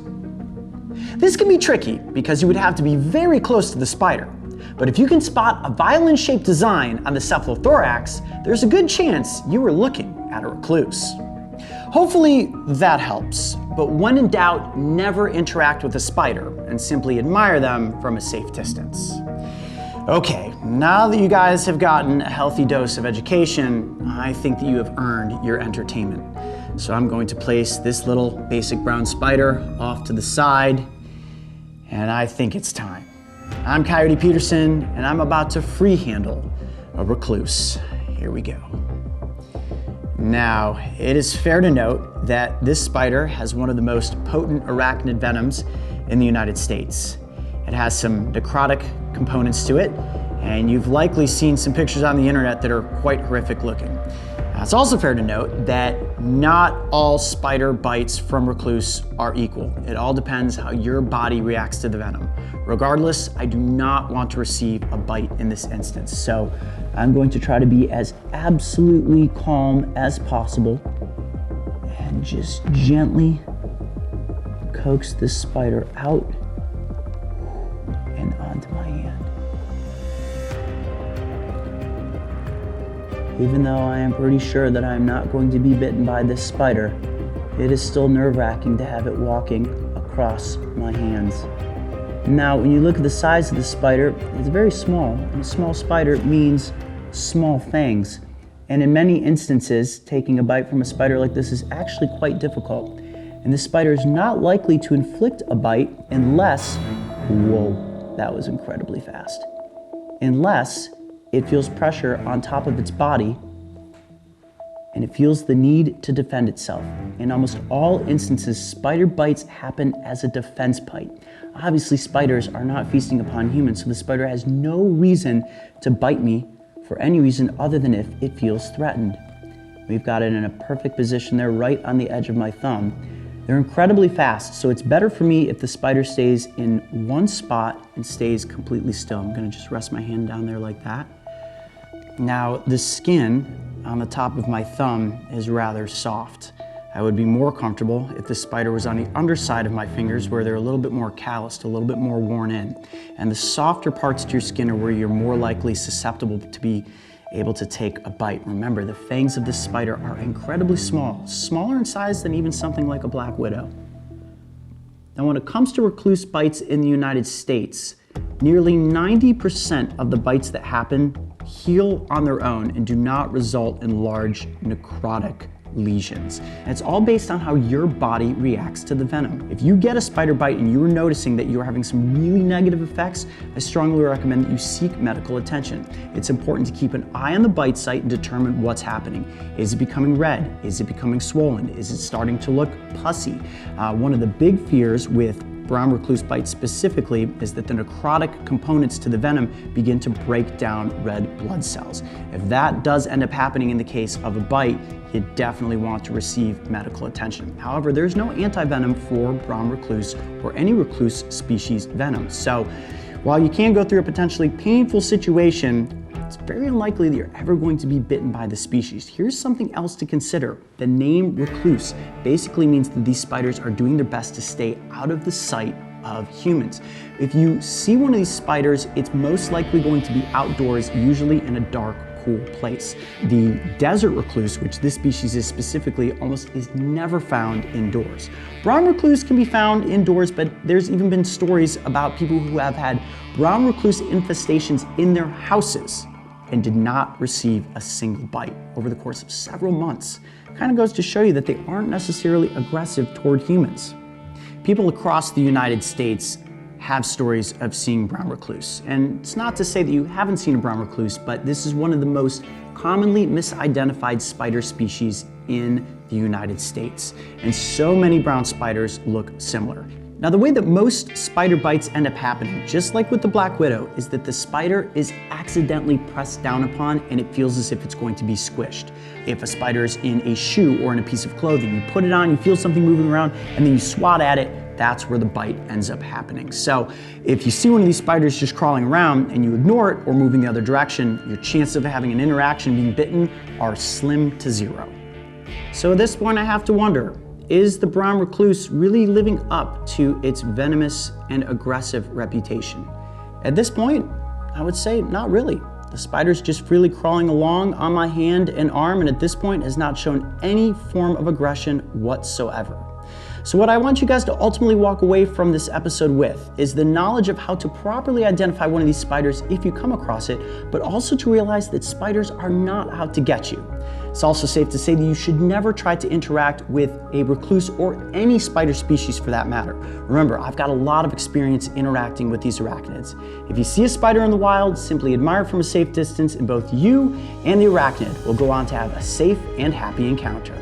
This can be tricky because you would have to be very close to the spider. But if you can spot a violin-shaped design on the cephalothorax, there's a good chance you were looking at a recluse. Hopefully that helps, but when in doubt, never interact with a spider and simply admire them from a safe distance. Okay, now that you guys have gotten a healthy dose of education, I think that you have earned your entertainment. So I'm going to place this little basic brown spider off to the side, and I think it's time. I'm Coyote Peterson, and I'm about to free handle a recluse. Here we go. Now, it is fair to note that this spider has one of the most potent arachnid venoms in the United States. It has some necrotic components to it, and you've likely seen some pictures on the internet that are quite horrific looking. It's also fair to note that not all spider bites from recluse are equal. It all depends how your body reacts to the venom. Regardless, I do not want to receive a bite in this instance, so I'm going to try to be as absolutely calm as possible and just gently coax this spider out and onto my hand. Even though I am pretty sure that I am not going to be bitten by this spider, it is still nerve-wracking to have it walking across my hands. Now, when you look at the size of the spider, it's very small. And a small spider means small fangs. And in many instances, taking a bite from a spider like this is actually quite difficult. And this spider is not likely to inflict a bite unless, whoa, that was incredibly fast. Unless it feels pressure on top of its body and it feels the need to defend itself. In almost all instances, spider bites happen as a defense bite. Obviously, spiders are not feasting upon humans, so the spider has no reason to bite me for any reason other than if it feels threatened. We've got it in a perfect position there, right on the edge of my thumb. They're incredibly fast, so it's better for me if the spider stays in one spot and stays completely still. I'm gonna just rest my hand down there like that. Now, the skin on the top of my thumb is rather soft. I would be more comfortable if the spider was on the underside of my fingers where they're a little bit more calloused, a little bit more worn in. And the softer parts to your skin are where you're more likely susceptible to be able to take a bite. Remember, the fangs of this spider are incredibly small, smaller in size than even something like a black widow. Now, when it comes to recluse bites in the United States, nearly 90% of the bites that happen heal on their own and do not result in large necrotic lesions. And it's all based on how your body reacts to the venom. If you get a spider bite and you're noticing that you're having some really negative effects, I strongly recommend that you seek medical attention. It's important to keep an eye on the bite site and determine what's happening. Is it becoming red? Is it becoming swollen? Is it starting to look pussy? One of the big fears with brown recluse bites specifically is that the necrotic components to the venom begin to break down red blood cells. If that does end up happening in the case of a bite, you definitely want to receive medical attention. However, there's no anti-venom for brown recluse or any recluse species venom. So while you can go through a potentially painful situation, it's very unlikely that you're ever going to be bitten by the species. Here's something else to consider. The name recluse basically means that these spiders are doing their best to stay out of the sight of humans. If you see one of these spiders, it's most likely going to be outdoors, usually in a dark, cool place. The desert recluse, which this species is specifically, almost is never found indoors. Brown recluse can be found indoors, but there's even been stories about people who have had brown recluse infestations in their houses and did not receive a single bite over the course of several months. It kind of goes to show you that they aren't necessarily aggressive toward humans. People across the United States have stories of seeing brown recluse. And it's not to say that you haven't seen a brown recluse, but this is one of the most commonly misidentified spider species in the United States. And so many brown spiders look similar. Now, the way that most spider bites end up happening, just like with the black widow, is that the spider is accidentally pressed down upon and it feels as if it's going to be squished. If a spider is in a shoe or in a piece of clothing, you put it on, you feel something moving around, and then you swat at it, that's where the bite ends up happening. So if you see one of these spiders just crawling around and you ignore it or move in the other direction, your chances of having an interaction being bitten are slim to zero. So at this point, I have to wonder, is the brown recluse really living up to its venomous and aggressive reputation? At this point, I would say not really. The spider's just freely crawling along on my hand and arm, and at this point has not shown any form of aggression whatsoever. So what I want you guys to ultimately walk away from this episode with is the knowledge of how to properly identify one of these spiders if you come across it, but also to realize that spiders are not out to get you. It's also safe to say that you should never try to interact with a recluse or any spider species for that matter. Remember, I've got a lot of experience interacting with these arachnids. If you see a spider in the wild, simply admire it from a safe distance, and both you and the arachnid will go on to have a safe and happy encounter.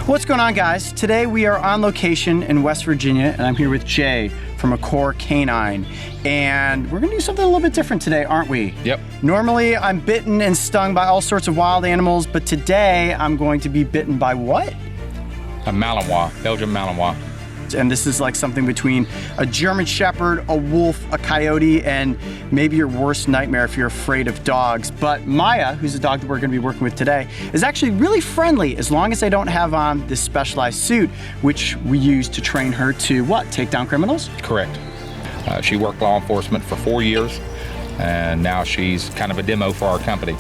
What's going on, guys? Today we are on location in West Virginia, and I'm here with Jay from Acor Canine, and we're gonna do something a little bit different today, aren't we? Yep. Normally I'm bitten and stung by all sorts of wild animals, but today I'm going to be bitten by what? A Malinois, Belgian Malinois. And this is like something between a German Shepherd, a wolf, a coyote, and maybe your worst nightmare if you're afraid of dogs. But Maya, who's the dog that we're gonna be working with today, is actually really friendly as long as I don't have on this specialized suit, which we use to train her to what? Take down criminals? Correct. She worked law enforcement for 4 years, and now she's kind of a demo for our company.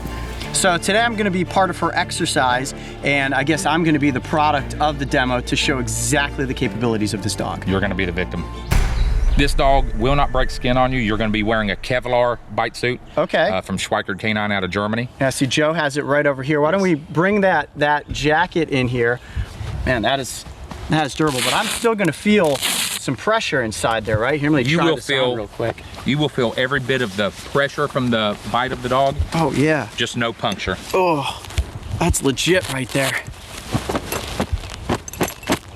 So today I'm gonna be part of her exercise, and I guess I'm gonna be the product of the demo to show exactly the capabilities of this dog. You're gonna be the victim. This dog will not break skin on you. You're gonna be wearing a Kevlar bite suit. Okay. From Schweikert Canine out of Germany. Yeah, see Joe has it right over here. Why don't we bring that jacket in here? Man, that is durable, but I'm still gonna feel some pressure inside there, right? Here, let me try this on real quick. You will feel every bit of the pressure from the bite of the dog. Oh yeah. Just no puncture. Oh, that's legit right there.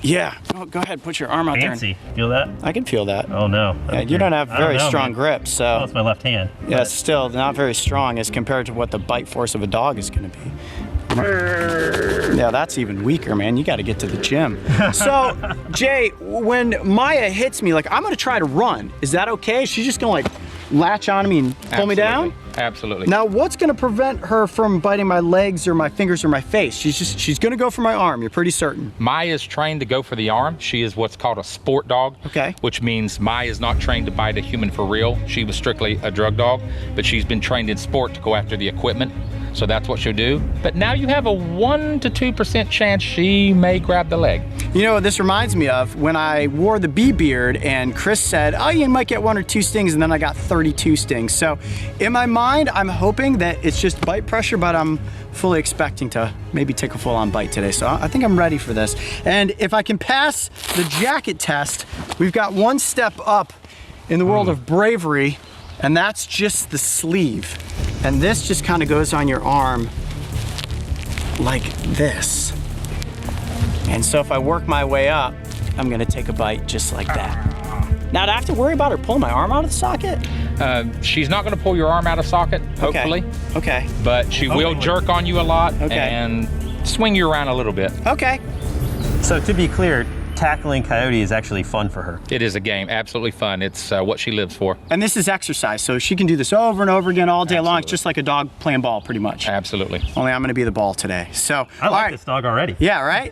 Yeah. Oh, go ahead, put your arm out Fancy. Feel that? I can feel that. Oh no. Yeah, you don't have very strong man. grip, so. Oh, it's my left hand. Yeah, it's still not very strong as compared to what the bite force of a dog is gonna be. Yeah, that's even weaker, man. You gotta get to the gym. So, Jay, when Maya hits me, like, I'm gonna try to run. Is that okay? She's just gonna like latch on me and pull me down? Absolutely. Now, what's gonna prevent her from biting my legs or my fingers or my face? She's gonna go for my arm, you're pretty certain. Maya is trained to go for the arm. She is what's called a sport dog. Okay. Which means Maya is not trained to bite a human for real. She was strictly a drug dog, but she's been trained in sport to go after the equipment. So that's what she'll do. But now you have a 1 to 2% chance she may grab the leg. You know what this reminds me of? When I wore the bee beard and Chris said, oh, you might get 1 or 2 stings, and then I got 32 stings. So in my mind, I'm hoping that it's just bite pressure, but I'm fully expecting to maybe take a full-on bite today. So I think I'm ready for this. And if I can pass the jacket test, we've got one step up in the world of bravery, and that's just the sleeve. And this just kind of goes on your arm like this. And so if I work my way up, I'm gonna take a bite just like that. Now, do I have to worry about her pulling my arm out of the socket? She's not gonna pull your arm out of socket, hopefully. Okay. But she will jerk on you a lot and swing you around a little bit. Okay. So to be clear, tackling Coyote is actually fun for her. It is a game, absolutely fun. It's what she lives for. And this is exercise, so she can do this over and over again all day long. It's just like a dog playing ball, pretty much. Absolutely. Only I'm gonna be the ball today. So, I like this dog already. Yeah, right?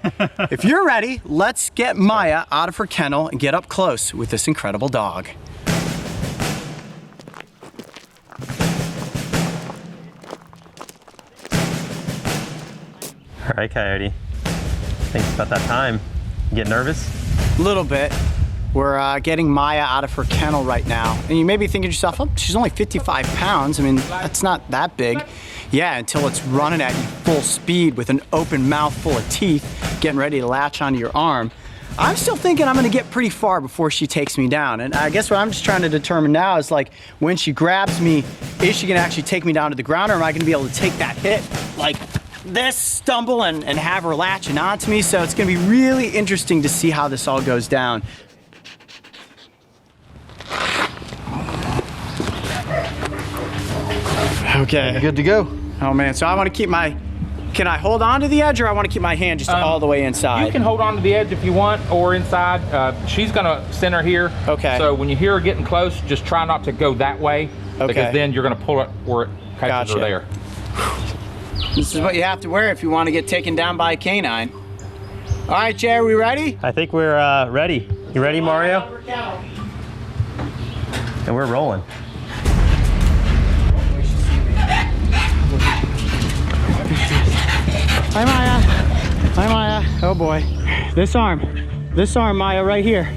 If you're ready, let's get Maya out of her kennel and get up close with this incredible dog. All right, Coyote. Think it's about that time. You get nervous? A little bit. We're getting Maya out of her kennel right now. And you may be thinking to yourself, oh, she's only 55 pounds. I mean, that's not that big. Yeah, until it's running at you full speed with an open mouth full of teeth, getting ready to latch onto your arm. I'm still thinking I'm gonna get pretty far before she takes me down. And I guess what I'm just trying to determine now is like, when she grabs me, is she gonna actually take me down to the ground, or am I gonna be able to take that hit like this, stumble, and have her latching onto me? So it's gonna be really interesting to see how this all goes down. Okay. Good to go. Oh man, so I wanna keep my, can I hold on to the edge, or I wanna keep my hand just all the way inside? You can hold on to the edge if you want, or inside. She's gonna center here. Okay. So when you hear her getting close, just try not to go that way, Okay. because then you're gonna pull it where it catches her Gotcha. there. This is what you have to wear if you want to get taken down by a canine. All right, Jay, are we ready? I think we're ready. You ready, Mario? And we're rolling. Hi, Maya. Hi, Maya. Oh boy. This arm, Maya, right here.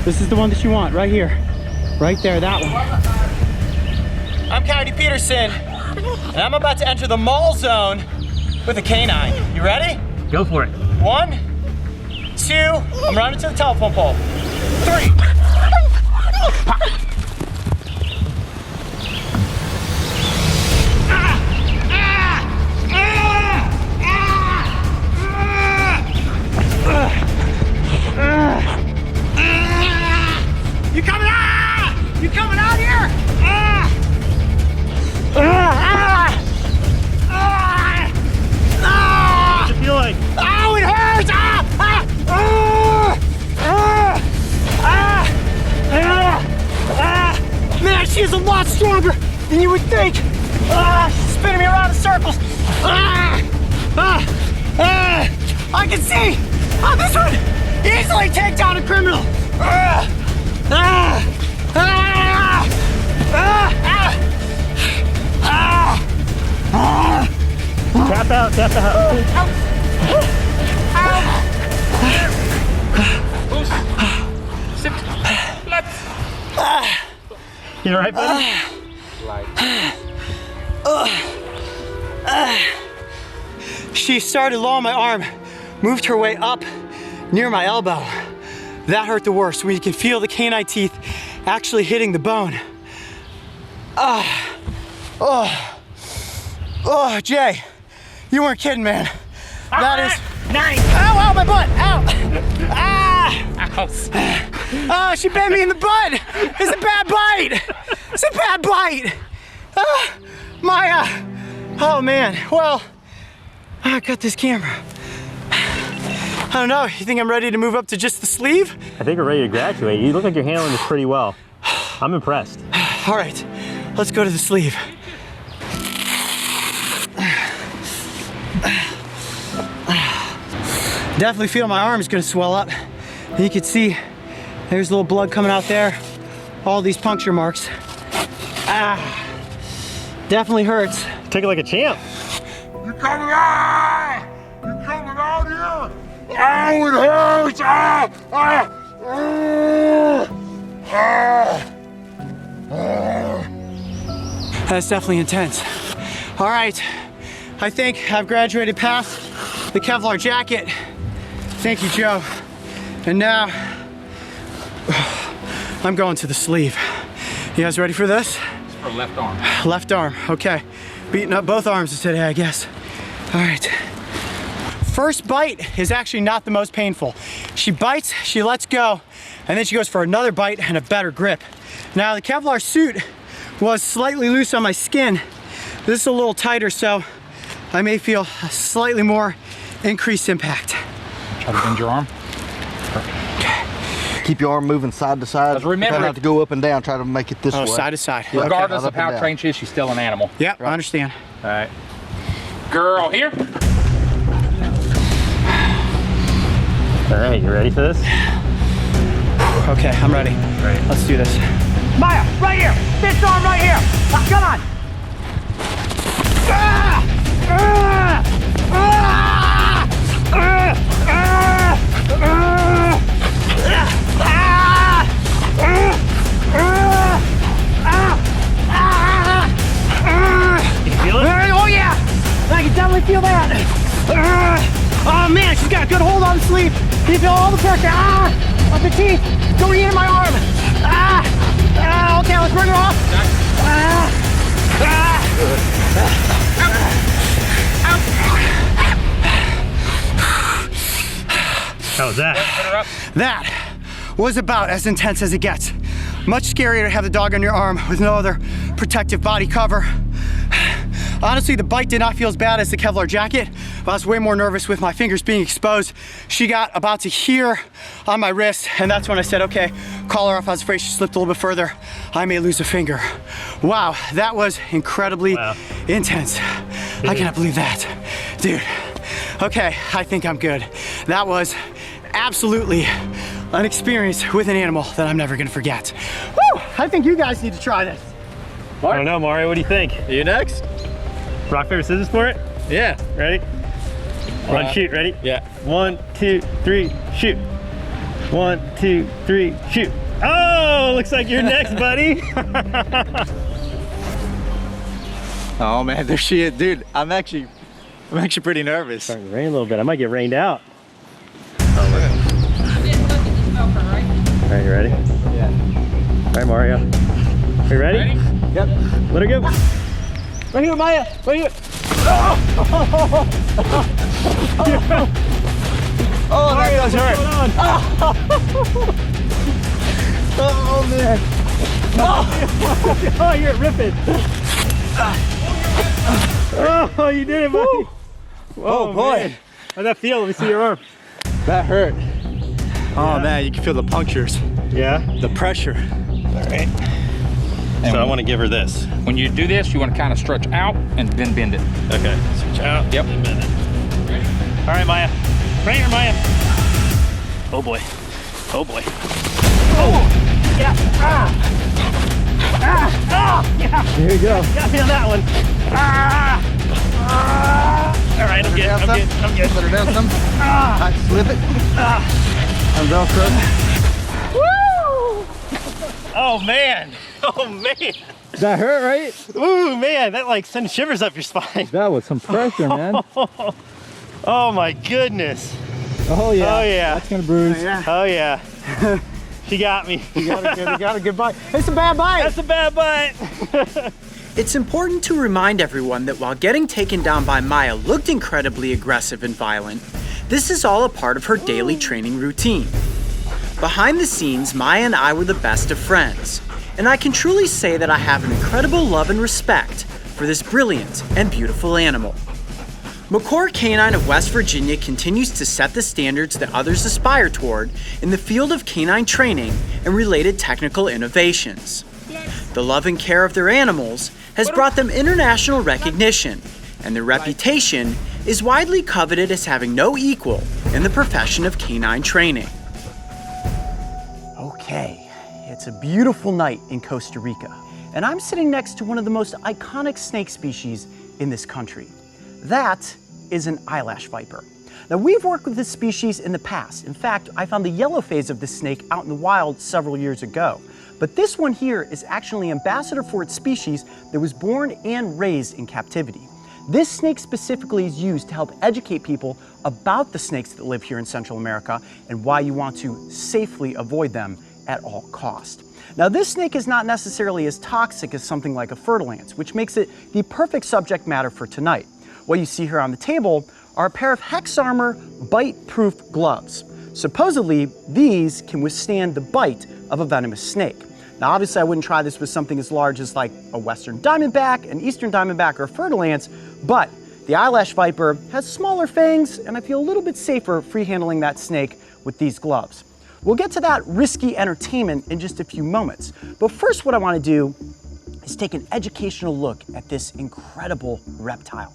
This is the one that you want, right here. Right there, that one. I'm Coyote Peterson, and I'm about to enter the mall zone with a canine. You ready? Go for it. 1, 2, I'm running to the telephone pole. 3. You coming out? You coming out here? What's it feel like? Oh, it hurts! Man, she's a lot stronger than you would think. She's spinning me around in circles. I can see how this would easily take down a criminal. Tap out, tap out. You all right, buddy? She started low on my arm, moved her way up near my elbow. That hurt the worst, when you can feel the canine teeth actually hitting the bone. Oh, Jay, you weren't kidding, man. That is nice. Ow, my butt, ow. Oh, she bit me in the butt. It's a bad bite. It's a bad bite. Maya. Oh man, well, I got this camera. I don't know, you think I'm ready to move up to just the sleeve? I think we're ready to graduate. You look like you're handling this pretty well. I'm impressed. All right, let's go to the sleeve. Definitely feel my arm is gonna swell up. You can see there's a little blood coming out there. All these puncture marks. Definitely hurts. Take it like a champ. You're coming out! You're coming out here! Oh, it hurts! That's definitely intense. All right, I think I've graduated past the Kevlar jacket. Thank you, Joe. And now, I'm going to the sleeve. You guys ready for this? It's for left arm. Left arm, okay. Beating up both arms today, I guess. All right. First bite is actually not the most painful. She bites, she lets go, and then she goes for another bite and a better grip. Now the Kevlar suit was slightly loose on my skin. This is a little tighter, so I may feel a slightly more increased impact. Try to bend your arm. Keep your arm moving side to side. Because remember, try not to go up and down. Try to make it this way. Side to side. Yeah, regardless okay. of how trained she is, she's still an animal. Yeah, I understand. All right. Girl, here. All right, you ready for this? Okay, I'm ready. Right. Let's do this. Maya, right here. This arm right here. Come on. You feel it? Oh yeah. I can definitely feel that. Oh man, she's got a good hold on the sleeve. You feel all the pressure, of the teeth going into my arm. Okay, let's bring it off. How was that? That was about as intense as it gets. Much scarier to have the dog on your arm with no other protective body cover. Honestly, the bite did not feel as bad as the Kevlar jacket, but I was way more nervous with my fingers being exposed. She got about to here on my wrist, and that's when I said, okay, call her off. I was afraid she slipped a little bit further. I may lose a finger. Wow, that was incredibly intense. I cannot believe that. Dude, okay, I think I'm good. That was absolutely an experience with an animal that I'm never gonna forget. Woo! I think you guys need to try this. I don't know, Mario, what do you think? You next? Rock, paper, scissors for it? Yeah. Ready? One, shoot, ready? Yeah. 1, 2, 3, shoot. 1, 2, 3, shoot. Oh, looks like you're next, buddy. Oh man, there she is. Dude, I'm actually pretty nervous. Starting to rain a little bit. I might get rained out. All right, you ready? Yeah. All right, Mario. Are you ready? Yep. Let her go. Right here, Maya. Right here. Oh, that does hurt. Oh man. Oh, you're ripping. Oh, you did it, buddy. Oh boy. Man. How'd that feel? Let me see your arm. That hurt. Oh man, you can feel the punctures. Yeah. The pressure. All right. So I want to give her this. When you do this, you want to kind of stretch out and then bend it. Okay. Switch out. Yep. And bend it. All right, Maya. Right here, Maya. Oh boy. Oh boy. Oh! Yeah! Yeah! Here you go. Got me on that one. All right, I'm good. I'm good. Put her down some. Slip it. I'm Velcro. Woo! Oh man. Oh man. That hurt, right? Ooh man, that like sends shivers up your spine. That was some pressure, man. Oh my goodness. Oh yeah. Oh yeah. That's gonna bruise. Oh yeah. She got me. You got a good bite. It's a bad bite. That's a bad bite. It's important to remind everyone that while getting taken down by Maya looked incredibly aggressive and violent, this is all a part of her daily training routine. Behind the scenes, Maya and I were the best of friends, and I can truly say that I have an incredible love and respect for this brilliant and beautiful animal. McCord Canine of West Virginia continues to set the standards that others aspire toward in the field of canine training and related technical innovations. The love and care of their animals has brought them international recognition, and their reputation is widely coveted as having no equal in the profession of canine training. Okay, it's a beautiful night in Costa Rica, and I'm sitting next to one of the most iconic snake species in this country. That is an eyelash viper. Now, we've worked with this species in the past. In fact, I found the yellow phase of this snake out in the wild several years ago. But this one here is actually ambassador for its species that was born and raised in captivity. This snake specifically is used to help educate people about the snakes that live here in Central America and why you want to safely avoid them at all costs. Now, this snake is not necessarily as toxic as something like a fertilance, which makes it the perfect subject matter for tonight. What you see here on the table are a pair of Hex Armor bite-proof gloves. Supposedly, these can withstand the bite of a venomous snake. Now, obviously, I wouldn't try this with something as large as like a Western Diamondback, an Eastern Diamondback, or a Fertilance, but the eyelash viper has smaller fangs, and I feel a little bit safer free-handling that snake with these gloves. We'll get to that risky entertainment in just a few moments, but first what I want to do is take an educational look at this incredible reptile.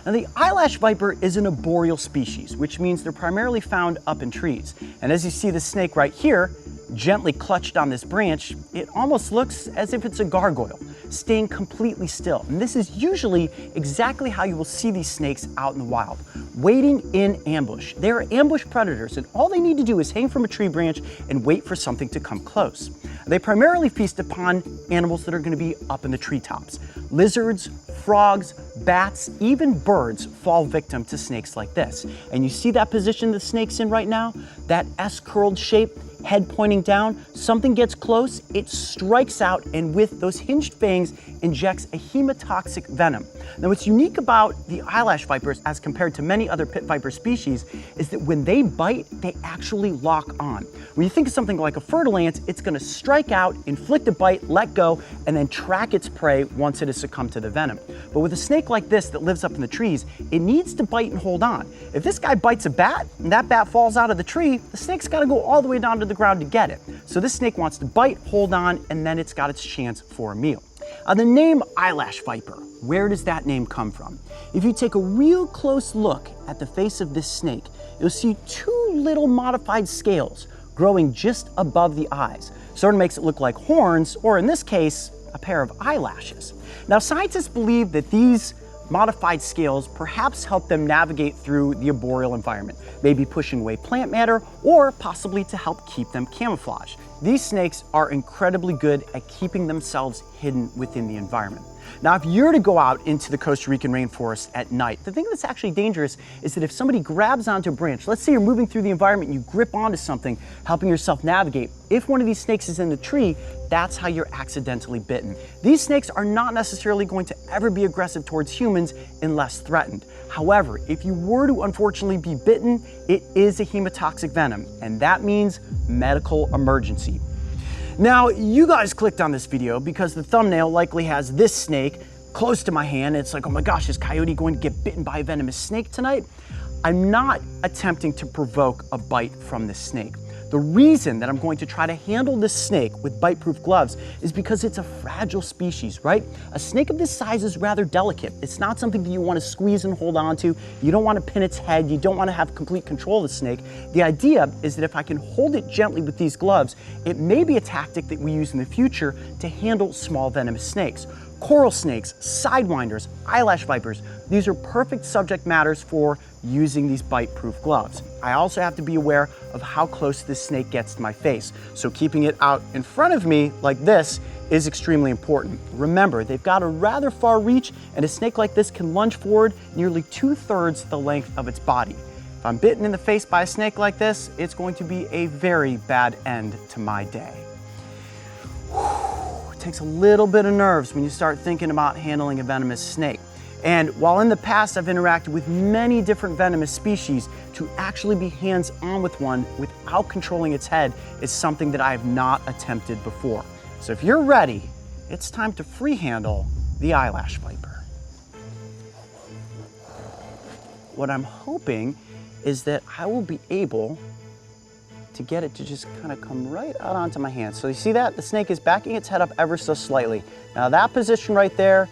Now, the eyelash viper is an arboreal species, which means they're primarily found up in trees. And as you see the snake right here, gently clutched on this branch, it almost looks as if it's a gargoyle, staying completely still. And this is usually exactly how you will see these snakes out in the wild, waiting in ambush. They are ambush predators, and all they need to do is hang from a tree branch and wait for something to come close. They primarily feast upon animals that are going to be up in the treetops. Lizards, frogs, bats, even birds fall victim to snakes like this. And you see that position the snake's in right now? That S-curled shape, head pointing down, something gets close, it strikes out, and with those hinged fangs, injects a hemotoxic venom. Now what's unique about the eyelash vipers as compared to many other pit viper species is that when they bite, they actually lock on. When you think of something like a fertile ant, it's gonna strike out, inflict a bite, let go, and then track its prey once it has succumbed to the venom. But with a snake like this that lives up in the trees, it needs to bite and hold on. If this guy bites a bat and that bat falls out of the tree, the snake's gotta go all the way down to the ground to get it. So this snake wants to bite, hold on, and then it's got its chance for a meal. The name eyelash viper, where does that name come from? If you take a real close look at the face of this snake, you'll see two little modified scales growing just above the eyes. Sort of makes it look like horns, or in this case, a pair of eyelashes. Now scientists believe that these modified scales perhaps help them navigate through the arboreal environment, maybe pushing away plant matter or possibly to help keep them camouflaged. These snakes are incredibly good at keeping themselves hidden within the environment. Now, if you're to go out into the Costa Rican rainforest at night, the thing that's actually dangerous is that if somebody grabs onto a branch, let's say you're moving through the environment and you grip onto something, helping yourself navigate. If one of these snakes is in the tree, that's how you're accidentally bitten. These snakes are not necessarily going to ever be aggressive towards humans unless threatened. However, if you were to unfortunately be bitten, it is a hemotoxic venom, and that means medical emergency. Now, you guys clicked on this video because the thumbnail likely has this snake close to my hand. It's like, oh my gosh, is Coyote going to get bitten by a venomous snake tonight? I'm not attempting to provoke a bite from this snake. The reason that I'm going to try to handle this snake with bite-proof gloves is because it's a fragile species, right? A snake of this size is rather delicate. It's not something that you want to squeeze and hold on to. You don't want to pin its head. You don't want to have complete control of the snake. The idea is that if I can hold it gently with these gloves, it may be a tactic that we use in the future to handle small venomous snakes. Coral snakes, sidewinders, eyelash vipers, these are perfect subject matters for using these bite-proof gloves. I also have to be aware of how close this snake gets to my face. So keeping it out in front of me like this is extremely important. Remember, they've got a rather far reach, and a snake like this can lunge forward nearly 2/3 the length of its body. If I'm bitten in the face by a snake like this, it's going to be a very bad end to my day. It takes a little bit of nerves when you start thinking about handling a venomous snake. And while in the past I've interacted with many different venomous species, to actually be hands-on with one without controlling its head is something that I have not attempted before. So if you're ready, it's time to free handle the eyelash viper. What I'm hoping is that I will be able to get it to just kind of come right out onto my hand. So you see that? The snake is backing its head up ever so slightly. Now that position right there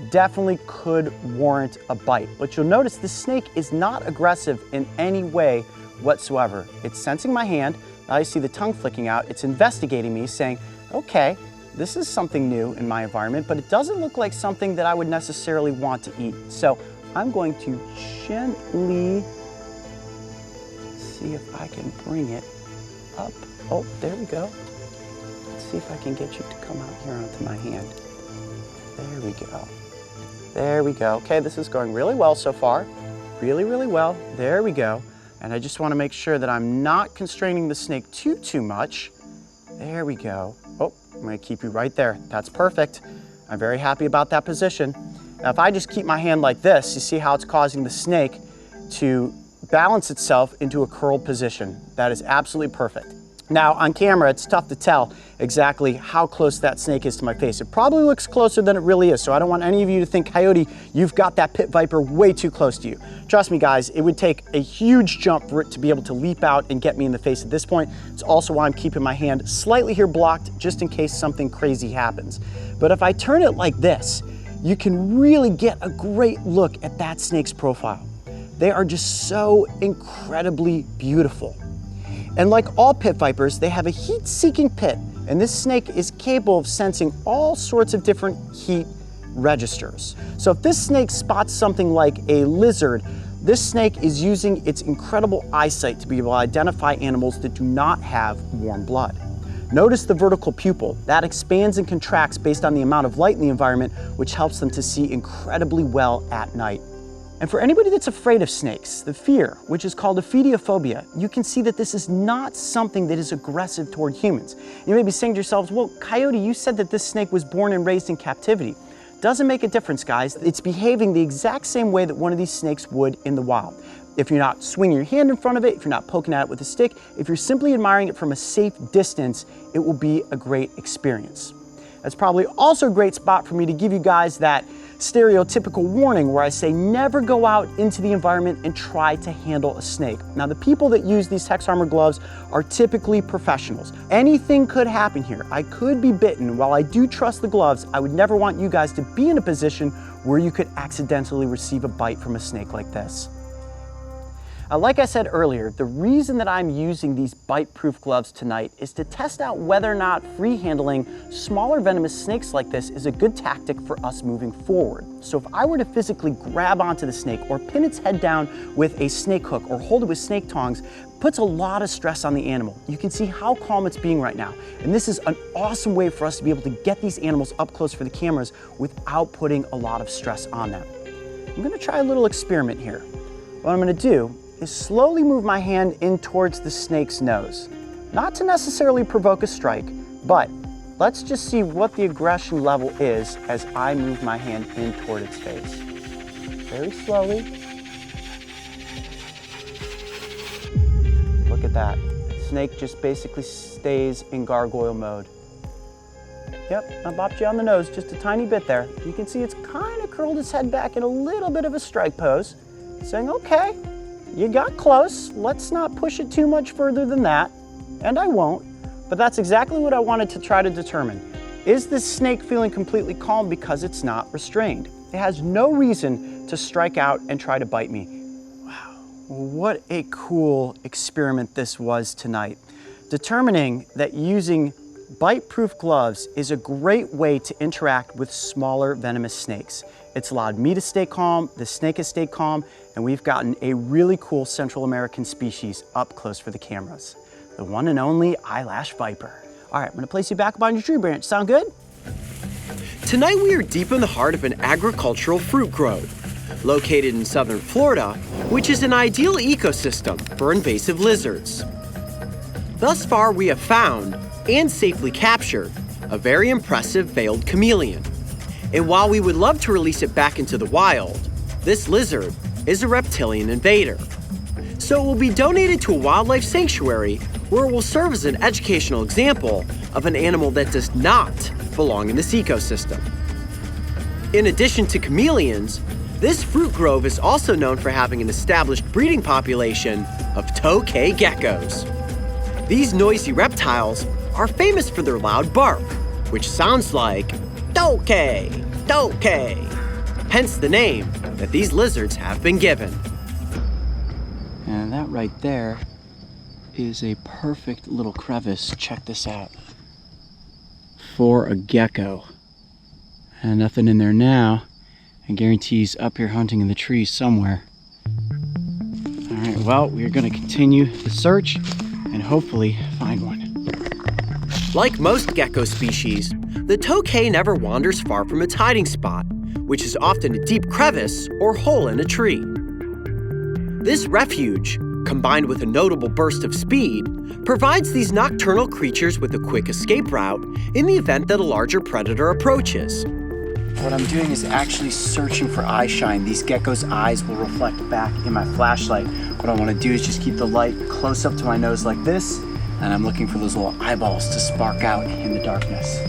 definitely could warrant a bite. But you'll notice the snake is not aggressive in any way whatsoever. It's sensing my hand. Now you see the tongue flicking out. It's investigating me, saying, okay, this is something new in my environment, but it doesn't look like something that I would necessarily want to eat. So I'm going to gently see if I can bring it up. Oh, there we go. Let's see if I can get you to come out here onto my hand. There we go. There we go. Okay, this is going really well so far. Really, really well. There we go. And I just want to make sure that I'm not constraining the snake too much. There we go. Oh, I'm going to keep you right there. That's perfect. I'm very happy about that position. Now, if I just keep my hand like this, you see how it's causing the snake to balance itself into a curled position. That is absolutely perfect. Now, on camera, it's tough to tell exactly how close that snake is to my face. It probably looks closer than it really is, so I don't want any of you to think, Coyote, you've got that pit viper way too close to you. Trust me, guys, it would take a huge jump for it to be able to leap out and get me in the face at this point. It's also why I'm keeping my hand slightly here blocked, just in case something crazy happens. But if I turn it like this, you can really get a great look at that snake's profile. They are just so incredibly beautiful. And like all pit vipers, they have a heat-seeking pit, and this snake is capable of sensing all sorts of different heat registers. So if this snake spots something like a lizard, this snake is using its incredible eyesight to be able to identify animals that do not have warm blood. Notice the vertical pupil. That expands and contracts based on the amount of light in the environment, which helps them to see incredibly well at night. And for anybody that's afraid of snakes, the fear, which is called ophidiophobia, you can see that this is not something that is aggressive toward humans. You may be saying to yourselves, well, Coyote, you said that this snake was born and raised in captivity. Doesn't make a difference, guys. It's behaving the exact same way that one of these snakes would in the wild. If you're not swinging your hand in front of it, if you're not poking at it with a stick, if you're simply admiring it from a safe distance, it will be a great experience. That's probably also a great spot for me to give you guys that stereotypical warning where I say never go out into the environment and try to handle a snake. Now, the people that use these Hex Armor gloves are typically professionals. Anything could happen here. I could be bitten. While I do trust the gloves, I would never want you guys to be in a position where you could accidentally receive a bite from a snake like this. Like I said earlier, the reason that I'm using these bite-proof gloves tonight is to test out whether or not free handling smaller venomous snakes like this is a good tactic for us moving forward. So if I were to physically grab onto the snake or pin its head down with a snake hook or hold it with snake tongs, puts a lot of stress on the animal. You can see how calm it's being right now. And this is an awesome way for us to be able to get these animals up close for the cameras without putting a lot of stress on them. I'm gonna try a little experiment here. What I'm gonna do is slowly move my hand in towards the snake's nose. Not to necessarily provoke a strike, but let's just see what the aggression level is as I move my hand in toward its face. Very slowly. Look at that. Snake just basically stays in gargoyle mode. Yep, I bopped you on the nose just a tiny bit there. You can see it's kind of curled its head back in a little bit of a strike pose, saying, okay, you got close. Let's not push it too much further than that. And I won't, but that's exactly what I wanted to try to determine. Is this snake feeling completely calm because it's not restrained? It has no reason to strike out and try to bite me. Wow, what a cool experiment this was tonight. Determining that using bite-proof gloves is a great way to interact with smaller venomous snakes. It's allowed me to stay calm, the snake has stayed calm, and we've gotten a really cool Central American species up close for the cameras. The one and only eyelash viper. All right, I'm gonna place you back up on your tree branch. Sound good? Tonight we are deep in the heart of an agricultural fruit grove, located in southern Florida, which is an ideal ecosystem for invasive lizards. Thus far we have found, and safely captured, a very impressive veiled chameleon. And while we would love to release it back into the wild, this lizard is a reptilian invader. So it will be donated to a wildlife sanctuary where it will serve as an educational example of an animal that does not belong in this ecosystem. In addition to chameleons, this fruit grove is also known for having an established breeding population of tokay geckos. These noisy reptiles are famous for their loud bark, which sounds like tokay, tokay, hence the name that these lizards have been given. And that right there is a perfect little crevice. Check this out. For a gecko. And nothing in there now. I guarantee he's up here hunting in the trees somewhere. All right, well, we're gonna continue the search and hopefully find one. Like most gecko species, the tokay never wanders far from its hiding spot, which is often a deep crevice or hole in a tree. This refuge, combined with a notable burst of speed, provides these nocturnal creatures with a quick escape route in the event that a larger predator approaches. What I'm doing is actually searching for eye shine. These geckos' eyes will reflect back in my flashlight. What I want to do is just keep the light close up to my nose like this, and I'm looking for those little eyeballs to spark out in the darkness.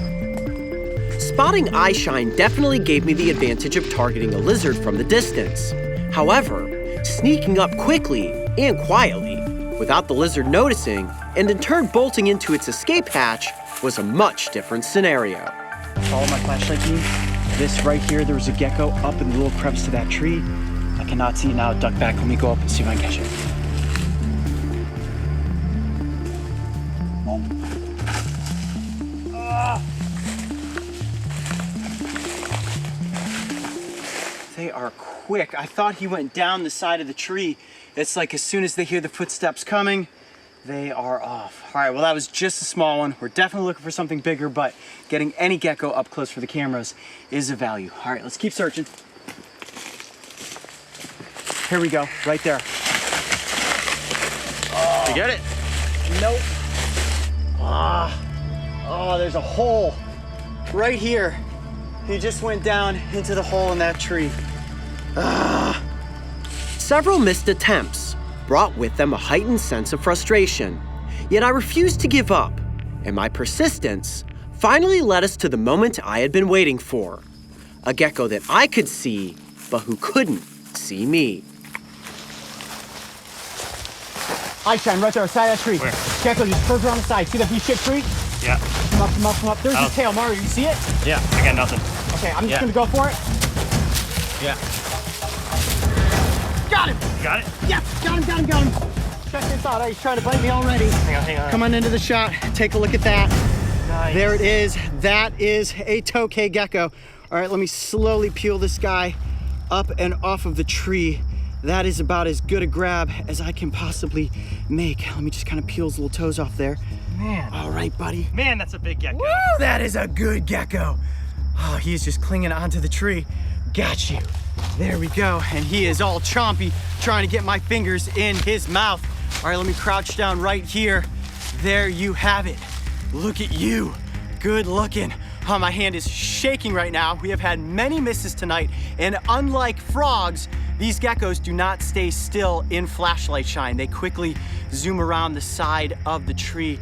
Spotting eye shine definitely gave me the advantage of targeting a lizard from the distance. However, sneaking up quickly and quietly, without the lizard noticing, and in turn bolting into its escape hatch, was a much different scenario. Follow my flashlight beam. This right here, there was a gecko up in the little crevice to that tree. I cannot see it now. Duck back. Let me go up and see if I can catch it. They are quick. I thought he went down the side of the tree. It's like as soon as they hear the footsteps coming, they are off. All right, well, that was just a small one. We're definitely looking for something bigger, but getting any gecko up close for the cameras is a value. All right, let's keep searching. Here we go, right there. Oh. You get it? Nope. Oh, there's a hole right here. He just went down into the hole in that tree. Several missed attempts brought with them a heightened sense of frustration. Yet I refused to give up, and my persistence finally led us to the moment I had been waiting for. A gecko that I could see, but who couldn't see me. I shine right there, side of that tree. Where? Gecko just curves around the side. See that V-shaped tree? Yeah. Come up, come up, come up. There's his tail, Mario. You see it? Yeah, I got nothing. Okay, I'm just gonna go for it. Yeah. Got him! Got it? Yes, got him. Check this out. He's trying to bite me already. Hang on. Come on into the shot. Take a look at that. Nice. There it is. That is a tokay gecko. All right, let me slowly peel this guy up and off of the tree. That is about as good a grab as I can possibly make. Let me just kind of peel his little toes off there. Man. All right, buddy. Man, that's a big gecko. Woo, that is a good gecko. Oh, he's just clinging onto the tree. Got you. There we go. And he is all chompy, trying to get my fingers in his mouth. All right, let me crouch down right here. There you have it. Look at you. Good looking. Oh, my hand is shaking right now. We have had many misses tonight, and unlike frogs, these geckos do not stay still in flashlight shine. They quickly zoom around the side of the tree.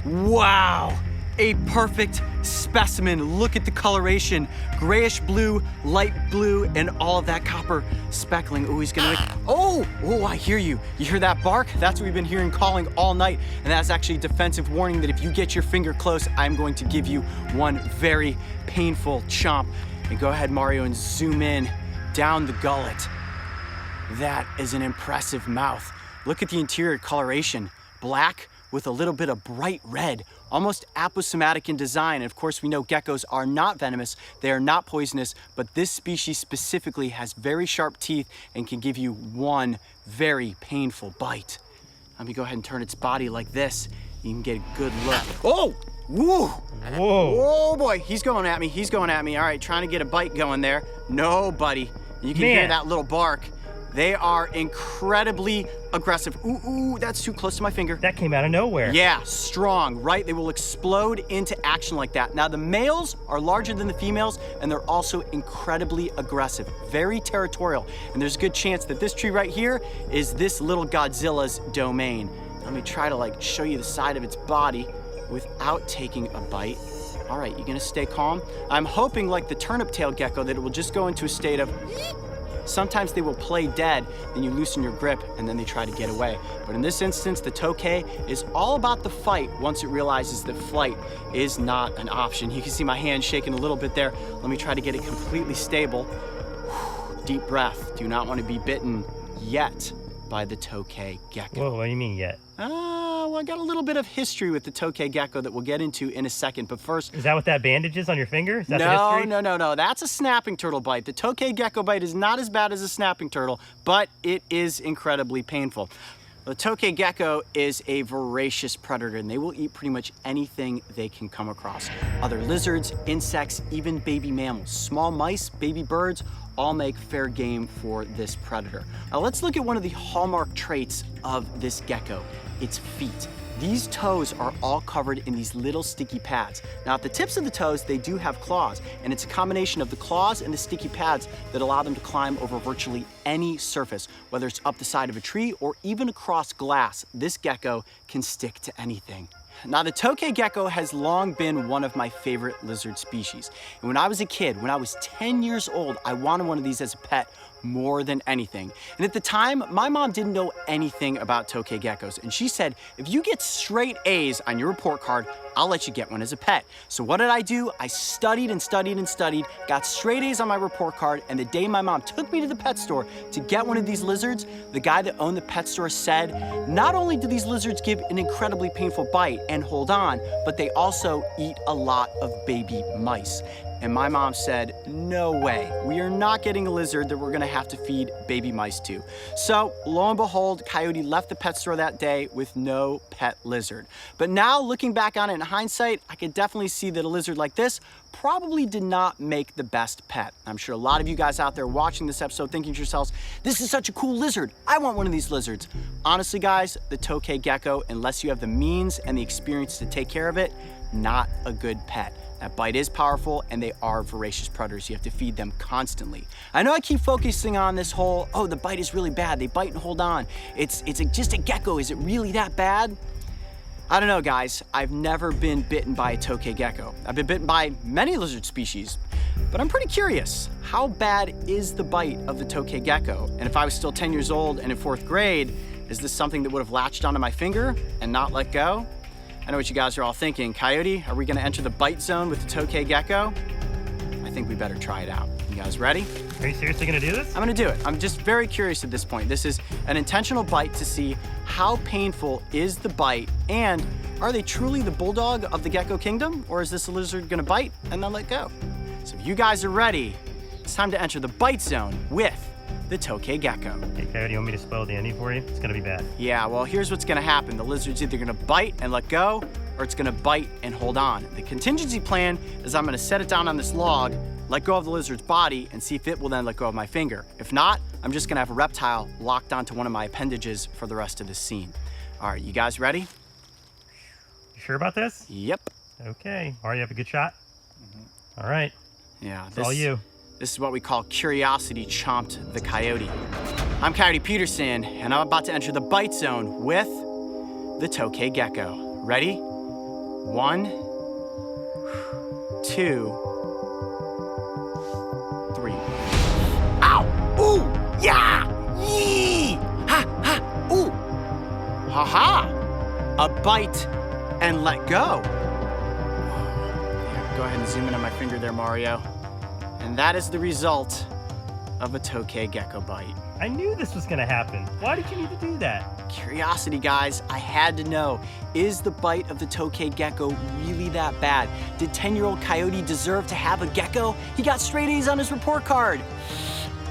Wow, a perfect specimen. Look at the coloration. Grayish blue, light blue, and all of that copper speckling. Oh, he's gonna make, oh, I hear you. You hear that bark? That's what we've been hearing calling all night. And that's actually a defensive warning that if you get your finger close, I'm going to give you one very painful chomp. And go ahead, Mario, and zoom in down the gullet. That is an impressive mouth. Look at the interior coloration. Black with a little bit of bright red, almost aposematic in design. And of course, we know geckos are not venomous, they are not poisonous, but this species specifically has very sharp teeth and can give you one very painful bite. Let me go ahead and turn its body like this. You can get a good look. Oh, woo! Whoa. Oh boy, he's going at me, All right, trying to get a bite going there. No, buddy. You can hear that little bark. They are incredibly aggressive. Ooh, that's too close to my finger. That came out of nowhere. Yeah, strong, right? They will explode into action like that. Now, the males are larger than the females, and they're also incredibly aggressive, very territorial. And there's a good chance that this tree right here is this little Godzilla's domain. Let me try to show you the side of its body without taking a bite. All right, you gonna stay calm? I'm hoping like the turnip-tailed gecko that it will just go into a state of sometimes they will play dead, then you loosen your grip, and then they try to get away. But in this instance, the tokay is all about the fight once it realizes that flight is not an option. You can see my hand shaking a little bit there. Let me try to get it completely stable. Deep breath. Do not want to be bitten yet by the tokay gecko. Whoa, what do you mean yet? Well, I got a little bit of history with the tokay gecko that we'll get into in a second, but first... Is that what that bandage is on your finger? Is that the history? No. That's a snapping turtle bite. The tokay gecko bite is not as bad as a snapping turtle, but it is incredibly painful. The tokay gecko is a voracious predator, and they will eat pretty much anything they can come across. Other lizards, insects, even baby mammals, small mice, baby birds, all make fair game for this predator. Now let's look at one of the hallmark traits of this gecko, its feet. These toes are all covered in these little sticky pads. Now at the tips of the toes, they do have claws, and it's a combination of the claws and the sticky pads that allow them to climb over virtually any surface, whether it's up the side of a tree or even across glass. This gecko can stick to anything. Now, the tokay gecko has long been one of my favorite lizard species. And when I was a kid, when I was 10 years old, I wanted one of these as a pet, more than anything. And at the time, my mom didn't know anything about tokay geckos. And she said, if you get straight A's on your report card, I'll let you get one as a pet. So what did I do? I studied and studied and studied, got straight A's on my report card, and the day my mom took me to the pet store to get one of these lizards, the guy that owned the pet store said, not only do these lizards give an incredibly painful bite and hold on, but they also eat a lot of baby mice. And my mom said, no way, we are not getting a lizard that we're gonna have to feed baby mice to. So lo and behold, Coyote left the pet store that day with no pet lizard. But now looking back on it in hindsight, I could definitely see that a lizard like this probably did not make the best pet. I'm sure a lot of you guys out there watching this episode thinking to yourselves, this is such a cool lizard, I want one of these lizards. Honestly guys, the tokay gecko, unless you have the means and the experience to take care of it, not a good pet. That bite is powerful and they are voracious predators. You have to feed them constantly. I know I keep focusing on this whole, oh, the bite is really bad. They bite and hold on. It's just a gecko. Is it really that bad? I don't know, guys. I've never been bitten by a tokay gecko. I've been bitten by many lizard species, but I'm pretty curious. How bad is the bite of the tokay gecko? And if I was still 10 years old and in 4th grade, is this something that would have latched onto my finger and not let go? I know what you guys are all thinking. Coyote, are we gonna enter the bite zone with the tokay gecko? I think we better try it out. You guys ready? Are you seriously gonna do this? I'm gonna do it. I'm just very curious at this point. This is an intentional bite to see how painful is the bite, and are they truly the bulldog of the gecko kingdom, or is this a lizard gonna bite and then let go? So if you guys are ready, it's time to enter the bite zone with the tokay gecko. Hey, Coyote, you want me to spoil the ending for you? It's gonna be bad. Yeah, well, here's what's gonna happen. The lizard's either gonna bite and let go, or it's gonna bite and hold on. The contingency plan is I'm gonna set it down on this log, let go of the lizard's body, and see if it will then let go of my finger. If not, I'm just gonna have a reptile locked onto one of my appendages for the rest of the scene. All right, you guys ready? You sure about this? Yep. Okay. All right, you have a good shot? All right. Yeah, It's all you. This is what we call curiosity chomped the coyote. I'm Coyote Peterson, and I'm about to enter the bite zone with the tokay gecko. Ready? 1, 2, 3. Ow! Ooh! Yeah! Yee! Ha! Ha! Ooh! Ha ha! A bite and let go. Yeah, go ahead and zoom in on my finger there, Mario. And that is the result of a tokay gecko bite. I knew this was gonna happen. Why did you need to do that? Curiosity, guys. I had to know, is the bite of the tokay gecko really that bad? Did 10-year-old Coyote deserve to have a gecko? He got straight A's on his report card.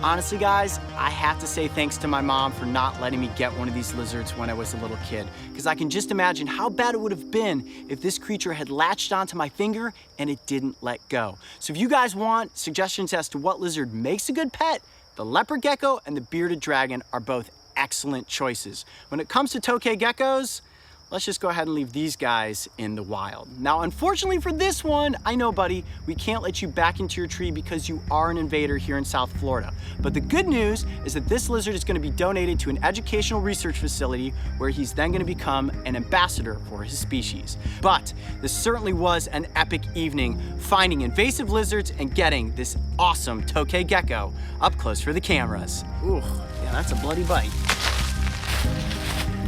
Honestly, guys, I have to say thanks to my mom for not letting me get one of these lizards when I was a little kid, because I can just imagine how bad it would have been if this creature had latched onto my finger and it didn't let go. So if you guys want suggestions as to what lizard makes a good pet, the leopard gecko and the bearded dragon are both excellent choices. When it comes to tokay geckos, let's just go ahead and leave these guys in the wild. Now, unfortunately for this one, I know, buddy, we can't let you back into your tree because you are an invader here in South Florida. But the good news is that this lizard is going to be donated to an educational research facility where he's then going to become an ambassador for his species. But this certainly was an epic evening finding invasive lizards and getting this awesome tokay gecko up close for the cameras. Ooh, yeah, that's a bloody bite.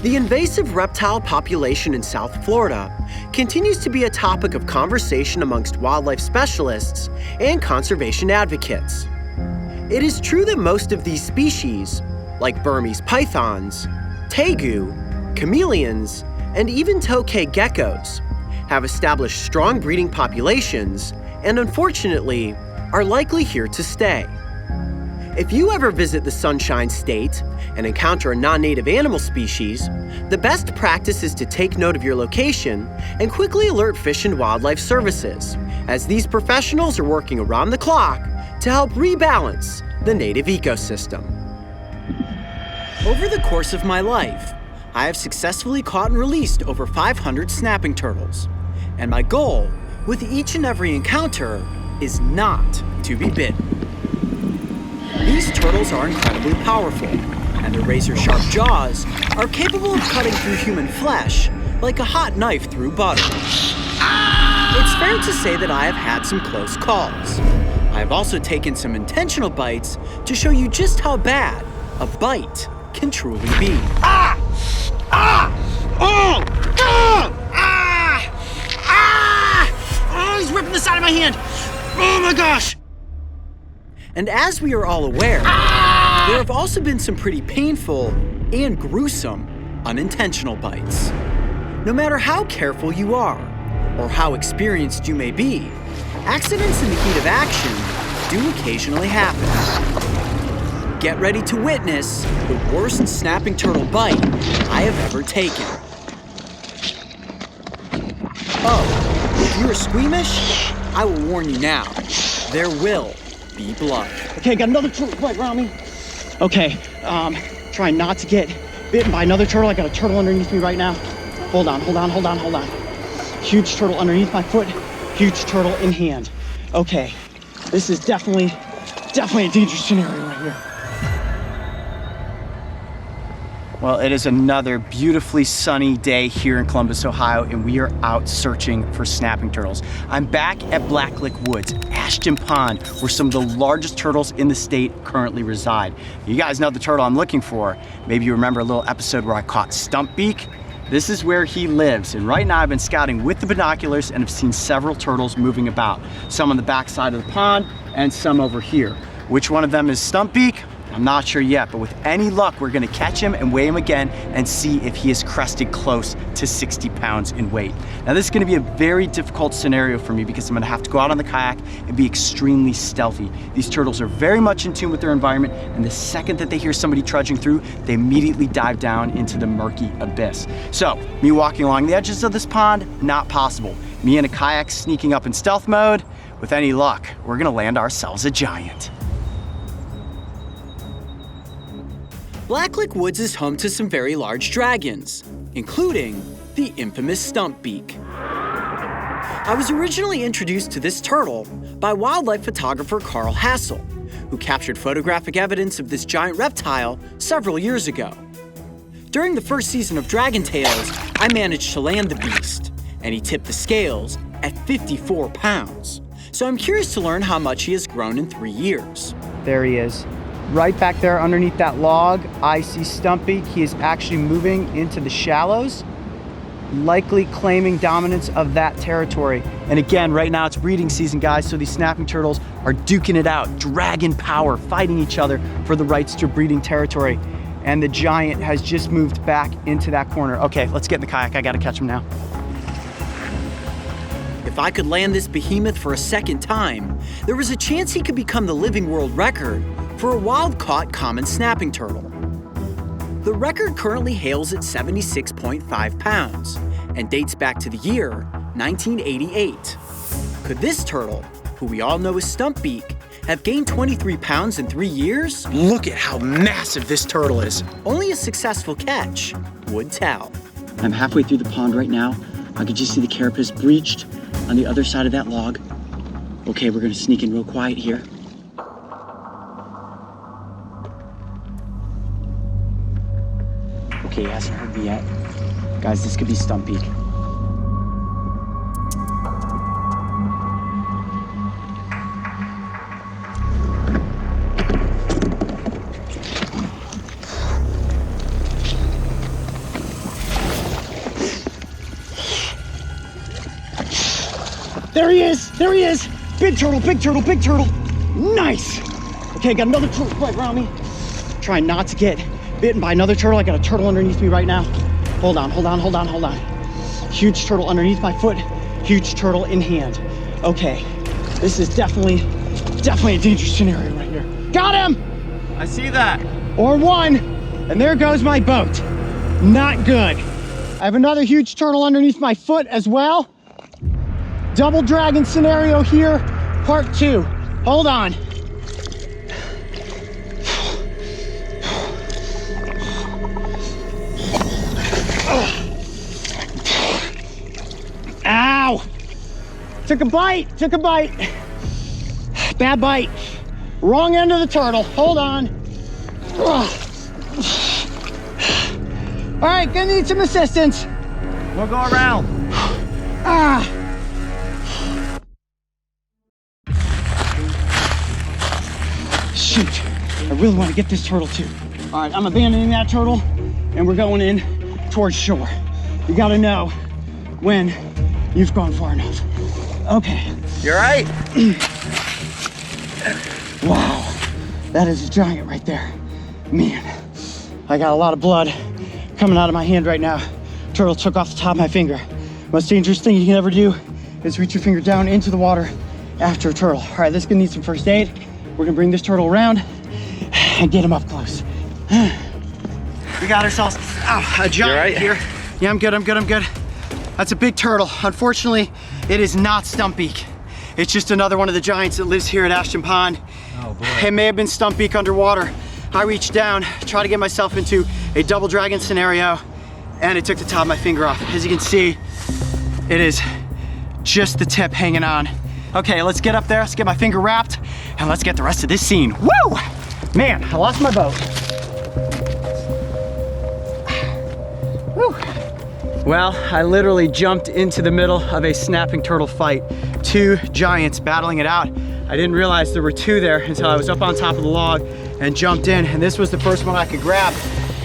The invasive reptile population in South Florida continues to be a topic of conversation amongst wildlife specialists and conservation advocates. It is true that most of these species, like Burmese pythons, tegu, chameleons, and even tokay geckos, have established strong breeding populations and unfortunately are likely here to stay. If you ever visit the Sunshine State and encounter a non-native animal species, the best practice is to take note of your location and quickly alert Fish and Wildlife Services, as these professionals are working around the clock to help rebalance the native ecosystem. Over the course of my life, I have successfully caught and released over 500 snapping turtles, and my goal with each and every encounter is not to be bitten. These turtles are incredibly powerful, and their razor-sharp jaws are capable of cutting through human flesh like a hot knife through butter. It's fair to say that I have had some close calls. I have also taken some intentional bites to show you just how bad a bite can truly be. Ah! Ah! Oh! Ah! Ah! Ah! Oh, he's ripping the side of my hand. Oh my gosh! And as we are all aware, there have also been some pretty painful and gruesome unintentional bites. No matter how careful you are, or how experienced you may be, accidents in the heat of action do occasionally happen. Get ready to witness the worst snapping turtle bite I have ever taken. Oh, if you're squeamish, I will warn you now, there will be blood. Okay, got another turtle right around me. Okay, trying not to get bitten by another turtle. I got a turtle underneath me right now. Hold on. Huge turtle underneath my foot, huge turtle in hand. Okay, this is definitely a dangerous scenario right here. Well, it is another beautifully sunny day here in Columbus, Ohio, and we are out searching for snapping turtles. I'm back at Blacklick Woods, Ashton Pond, where some of the largest turtles in the state currently reside. You guys know the turtle I'm looking for. Maybe you remember a little episode where I caught Stumpbeak. This is where he lives, and right now I've been scouting with the binoculars and have seen several turtles moving about. Some on the back side of the pond and some over here. Which one of them is Stumpbeak? I'm not sure yet, but with any luck, we're gonna catch him and weigh him again and see if he is crested close to 60 pounds in weight. Now this is gonna be a very difficult scenario for me because I'm gonna have to go out on the kayak and be extremely stealthy. These turtles are very much in tune with their environment, and the second that they hear somebody trudging through, they immediately dive down into the murky abyss. So, me walking along the edges of this pond, not possible. Me in a kayak sneaking up in stealth mode, with any luck, we're gonna land ourselves a giant. Blacklick Woods is home to some very large dragons, including the infamous Stumpbeak. I was originally introduced to this turtle by wildlife photographer Carl Hassel, who captured photographic evidence of this giant reptile several years ago. During the first season of Dragon Tales, I managed to land the beast, and he tipped the scales at 54 pounds. So I'm curious to learn how much he has grown in 3 years. There he is. Right back there underneath that log, I see Stumpbeak. He is actually moving into the shallows, likely claiming dominance of that territory. And again, right now it's breeding season, guys, so these snapping turtles are duking it out, dragon power, fighting each other for the rights to breeding territory. And the giant has just moved back into that corner. Okay, let's get in the kayak. I gotta catch him now. If I could land this behemoth for a second time, there was a chance he could become the living world record for a wild-caught common snapping turtle. The record currently hails at 76.5 pounds and dates back to the year 1988. Could this turtle, who we all know as Stumpbeak, have gained 23 pounds in 3 years? Look at how massive this turtle is. Only a successful catch would tell. I'm halfway through the pond right now. I could just see the carapace breached on the other side of that log. Okay, we're gonna sneak in real quiet here. Okay, he hasn't heard me yet. Guys, this could be Stumpbeak. There he is! There he is! Big turtle, big turtle, big turtle! Nice! Okay, got another turtle right around me. Trying not to get bitten by another turtle. I got a turtle underneath me right now. Hold on. Huge turtle underneath my foot, huge turtle in hand. Okay, this is definitely a dangerous scenario right here. Got him! I see that. Or one, and there goes my boat. Not good. I have another huge turtle underneath my foot as well. Double dragon scenario here, part 2. Hold on. Ow! Took a bite. Bad bite. Wrong end of the turtle. Hold on. All right, gonna need some assistance. We'll go around. Shoot, I really want to get this turtle too. All right, I'm abandoning that turtle and we're going in towards shore. You gotta know when you've gone far enough. Okay. You're right. Wow, that is a giant right there. Man, I got a lot of blood coming out of my hand right now. Turtle took off the top of my finger. Most dangerous thing you can ever do is reach your finger down into the water after a turtle. All right, this is gonna need some first aid. We're gonna bring this turtle around and get him up close. We got ourselves a giant here. Yeah, I'm good. That's a big turtle. Unfortunately, it is not Stumpbeak. It's just another one of the giants that lives here at Ashton Pond. Oh boy. It may have been Stumpbeak underwater. I reached down, tried to get myself into a double dragon scenario, and it took the top of my finger off. As you can see, it is just the tip hanging on. Okay, let's get up there, let's get my finger wrapped, and let's get the rest of this scene. Woo! Man, I lost my boat. Woo. Well, I literally jumped into the middle of a snapping turtle fight. Two giants battling it out. I didn't realize there were two there until I was up on top of the log and jumped in, and this was the first one I could grab.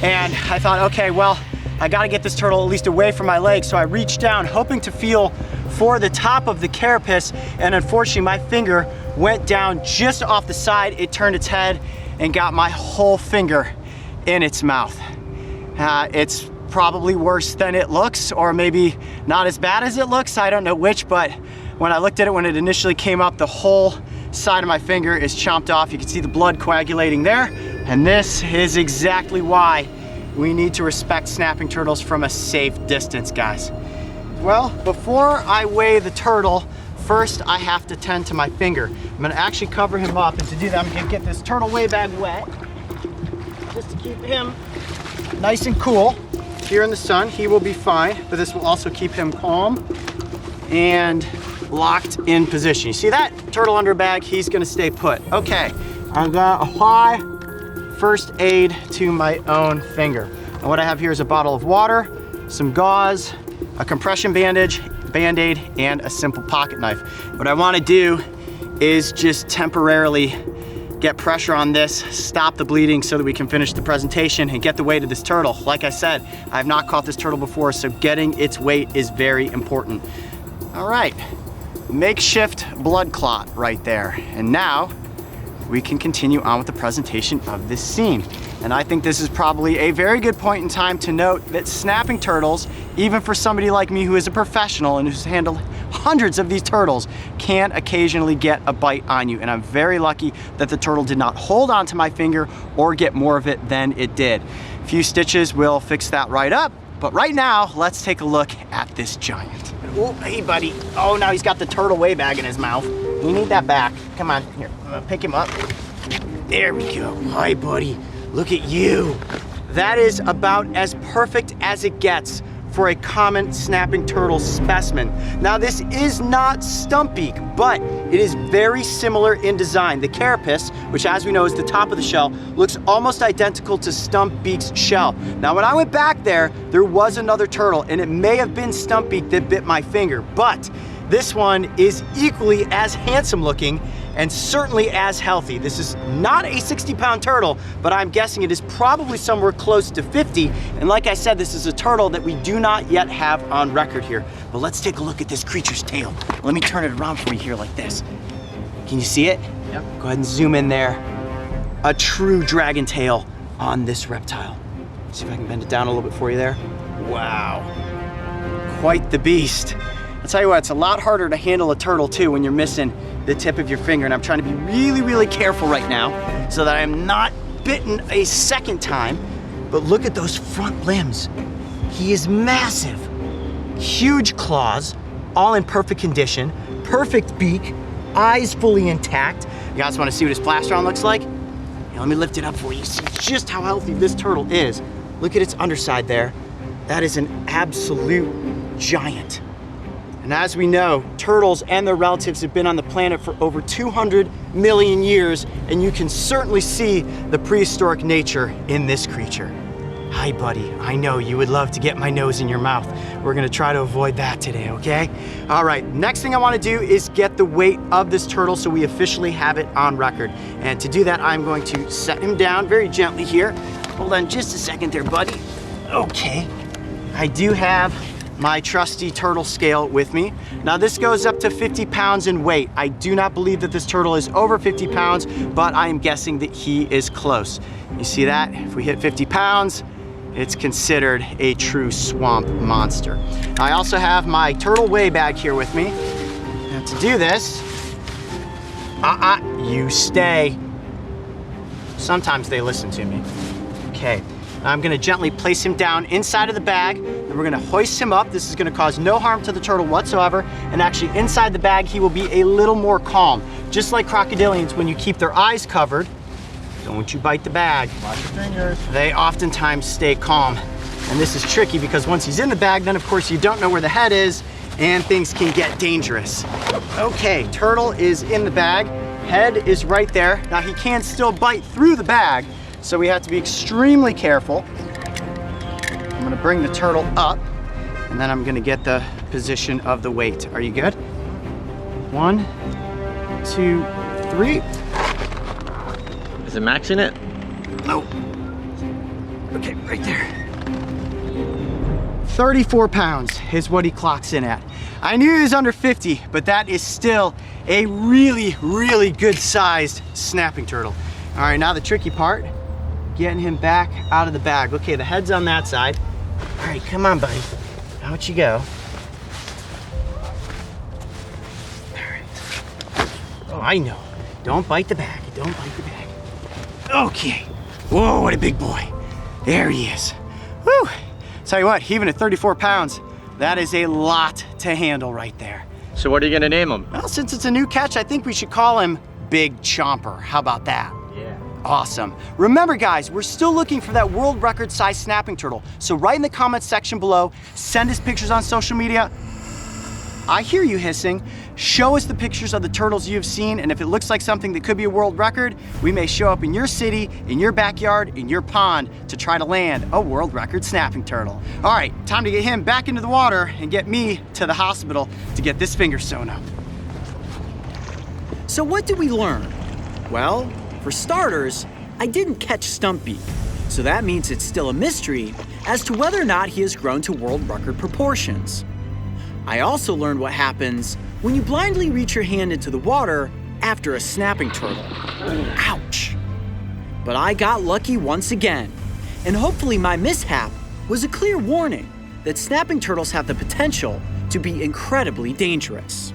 And I thought, okay, well, I gotta get this turtle at least away from my legs, so I reached down hoping to feel for the top of the carapace, and unfortunately my finger went down just off the side. It turned its head and got my whole finger in its mouth. It's probably worse than it looks, or maybe not as bad as it looks, I don't know which, but when I looked at it when it initially came up, the whole side of my finger is chomped off. You can see the blood coagulating there, and this is exactly why we need to respect snapping turtles from a safe distance, guys. Well, before I weigh the turtle, first I have to tend to my finger. I'm gonna actually cover him up, and to do that, I'm gonna get this turtle weigh bag wet, just to keep him nice and cool. Here in the sun, he will be fine, but this will also keep him calm and locked in position. You see that? Turtle under bag, he's gonna stay put. Okay, I'm gonna apply first aid to my own finger. And what I have here is a bottle of water, some gauze, a compression bandage, Band-Aid, and a simple pocket knife. What I wanna do is just temporarily get pressure on this, stop the bleeding so that we can finish the presentation and get the weight of this turtle. Like I said, I've not caught this turtle before, so getting its weight is very important. All right, makeshift blood clot right there. And now we can continue on with the presentation of this scene. And I think this is probably a very good point in time to note that snapping turtles, even for somebody like me who is a professional and who's handled hundreds of these turtles, can occasionally get a bite on you. And I'm very lucky that the turtle did not hold onto my finger or get more of it than it did. A few stitches will fix that right up. But right now, let's take a look at this giant. Oh, hey buddy. Oh, now he's got the turtle weigh bag in his mouth. You need that back. Come on, here, I'm gonna pick him up. There we go. Hi, buddy. Look at you. That is about as perfect as it gets for a common snapping turtle specimen. Now, this is not Stumpbeak, but it is very similar in design. The carapace, which as we know is the top of the shell, looks almost identical to Stumpbeak's shell. Now, when I went back there was another turtle, and it may have been Stumpbeak that bit my finger, but this one is equally as handsome looking and certainly as healthy. This is not a 60-pound turtle, but I'm guessing it is probably somewhere close to 50. And like I said, this is a turtle that we do not yet have on record here. But let's take a look at this creature's tail. Let me turn it around for you here like this. Can you see it? Yep. Go ahead and zoom in there. A true dragon tail on this reptile. See if I can bend it down a little bit for you there. Wow, quite the beast. I'll tell you what, it's a lot harder to handle a turtle too when you're missing the tip of your finger, and I'm trying to be really, really careful right now so that I'm not bitten a second time. But look at those front limbs. He is massive. Huge claws, all in perfect condition, perfect beak, eyes fully intact. You guys wanna see what his plastron looks like? Here, let me lift it up for you. See just how healthy this turtle is. Look at its underside there. That is an absolute giant. And as we know, turtles and their relatives have been on the planet for over 200 million years, and you can certainly see the prehistoric nature in this creature. Hi, buddy. I know you would love to get my nose in your mouth. We're gonna try to avoid that today, okay? All right, next thing I wanna do is get the weight of this turtle so we officially have it on record. And to do that, I'm going to set him down very gently here. Hold on just a second there, buddy. Okay, I do have my trusty turtle scale with me. Now this goes up to 50 pounds in weight. I do not believe that this turtle is over 50 pounds, but I am guessing that he is close. You see that? If we hit 50 pounds, it's considered a true swamp monster. I also have my turtle weigh bag here with me. Now to do this, you stay. Sometimes they listen to me. Okay. I'm gonna gently place him down inside of the bag, and we're gonna hoist him up. This is gonna cause no harm to the turtle whatsoever, and actually inside the bag, he will be a little more calm. Just like crocodilians, when you keep their eyes covered, don't you bite the bag. Watch your fingers. They oftentimes stay calm. And this is tricky because once he's in the bag, then of course you don't know where the head is, and things can get dangerous. Okay, turtle is in the bag. Head is right there. Now he can still bite through the bag, so we have to be extremely careful. I'm gonna bring the turtle up, and then I'm gonna get the position of the weight. Are you good? 1, 2, 3. Is it maxing it? Nope. Okay, right there. 34 pounds is what he clocks in at. I knew he was under 50, but that is still a really, really good sized snapping turtle. All right, now the tricky part, getting him back out of the bag. Okay, the head's on that side. All right, come on, buddy. Out you go. All right. Oh, I know. Don't bite the bag. Don't bite the bag. Okay. Whoa, what a big boy. There he is. Whew. Tell you what, even at 34 pounds, that is a lot to handle right there. So what are you gonna name him? Well, since it's a new catch, I think we should call him Big Chomper. How about that? Yeah. Awesome. Remember guys, we're still looking for that world record size snapping turtle. So write in the comments section below, send us pictures on social media. I hear you hissing. Show us the pictures of the turtles you've seen, and if it looks like something that could be a world record, we may show up in your city, in your backyard, in your pond to try to land a world record snapping turtle. All right, time to get him back into the water and get me to the hospital to get this finger sewn up. So what did we learn? Well, for starters, I didn't catch Stumpy, so that means it's still a mystery as to whether or not he has grown to world record proportions. I also learned what happens when you blindly reach your hand into the water after a snapping turtle. Ouch! But I got lucky once again, and hopefully my mishap was a clear warning that snapping turtles have the potential to be incredibly dangerous.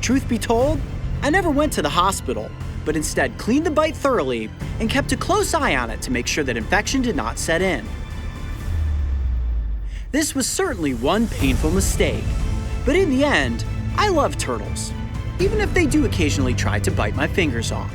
Truth be told, I never went to the hospital, but instead cleaned the bite thoroughly and kept a close eye on it to make sure that infection did not set in. This was certainly one painful mistake, but in the end, I love turtles, even if they do occasionally try to bite my fingers off.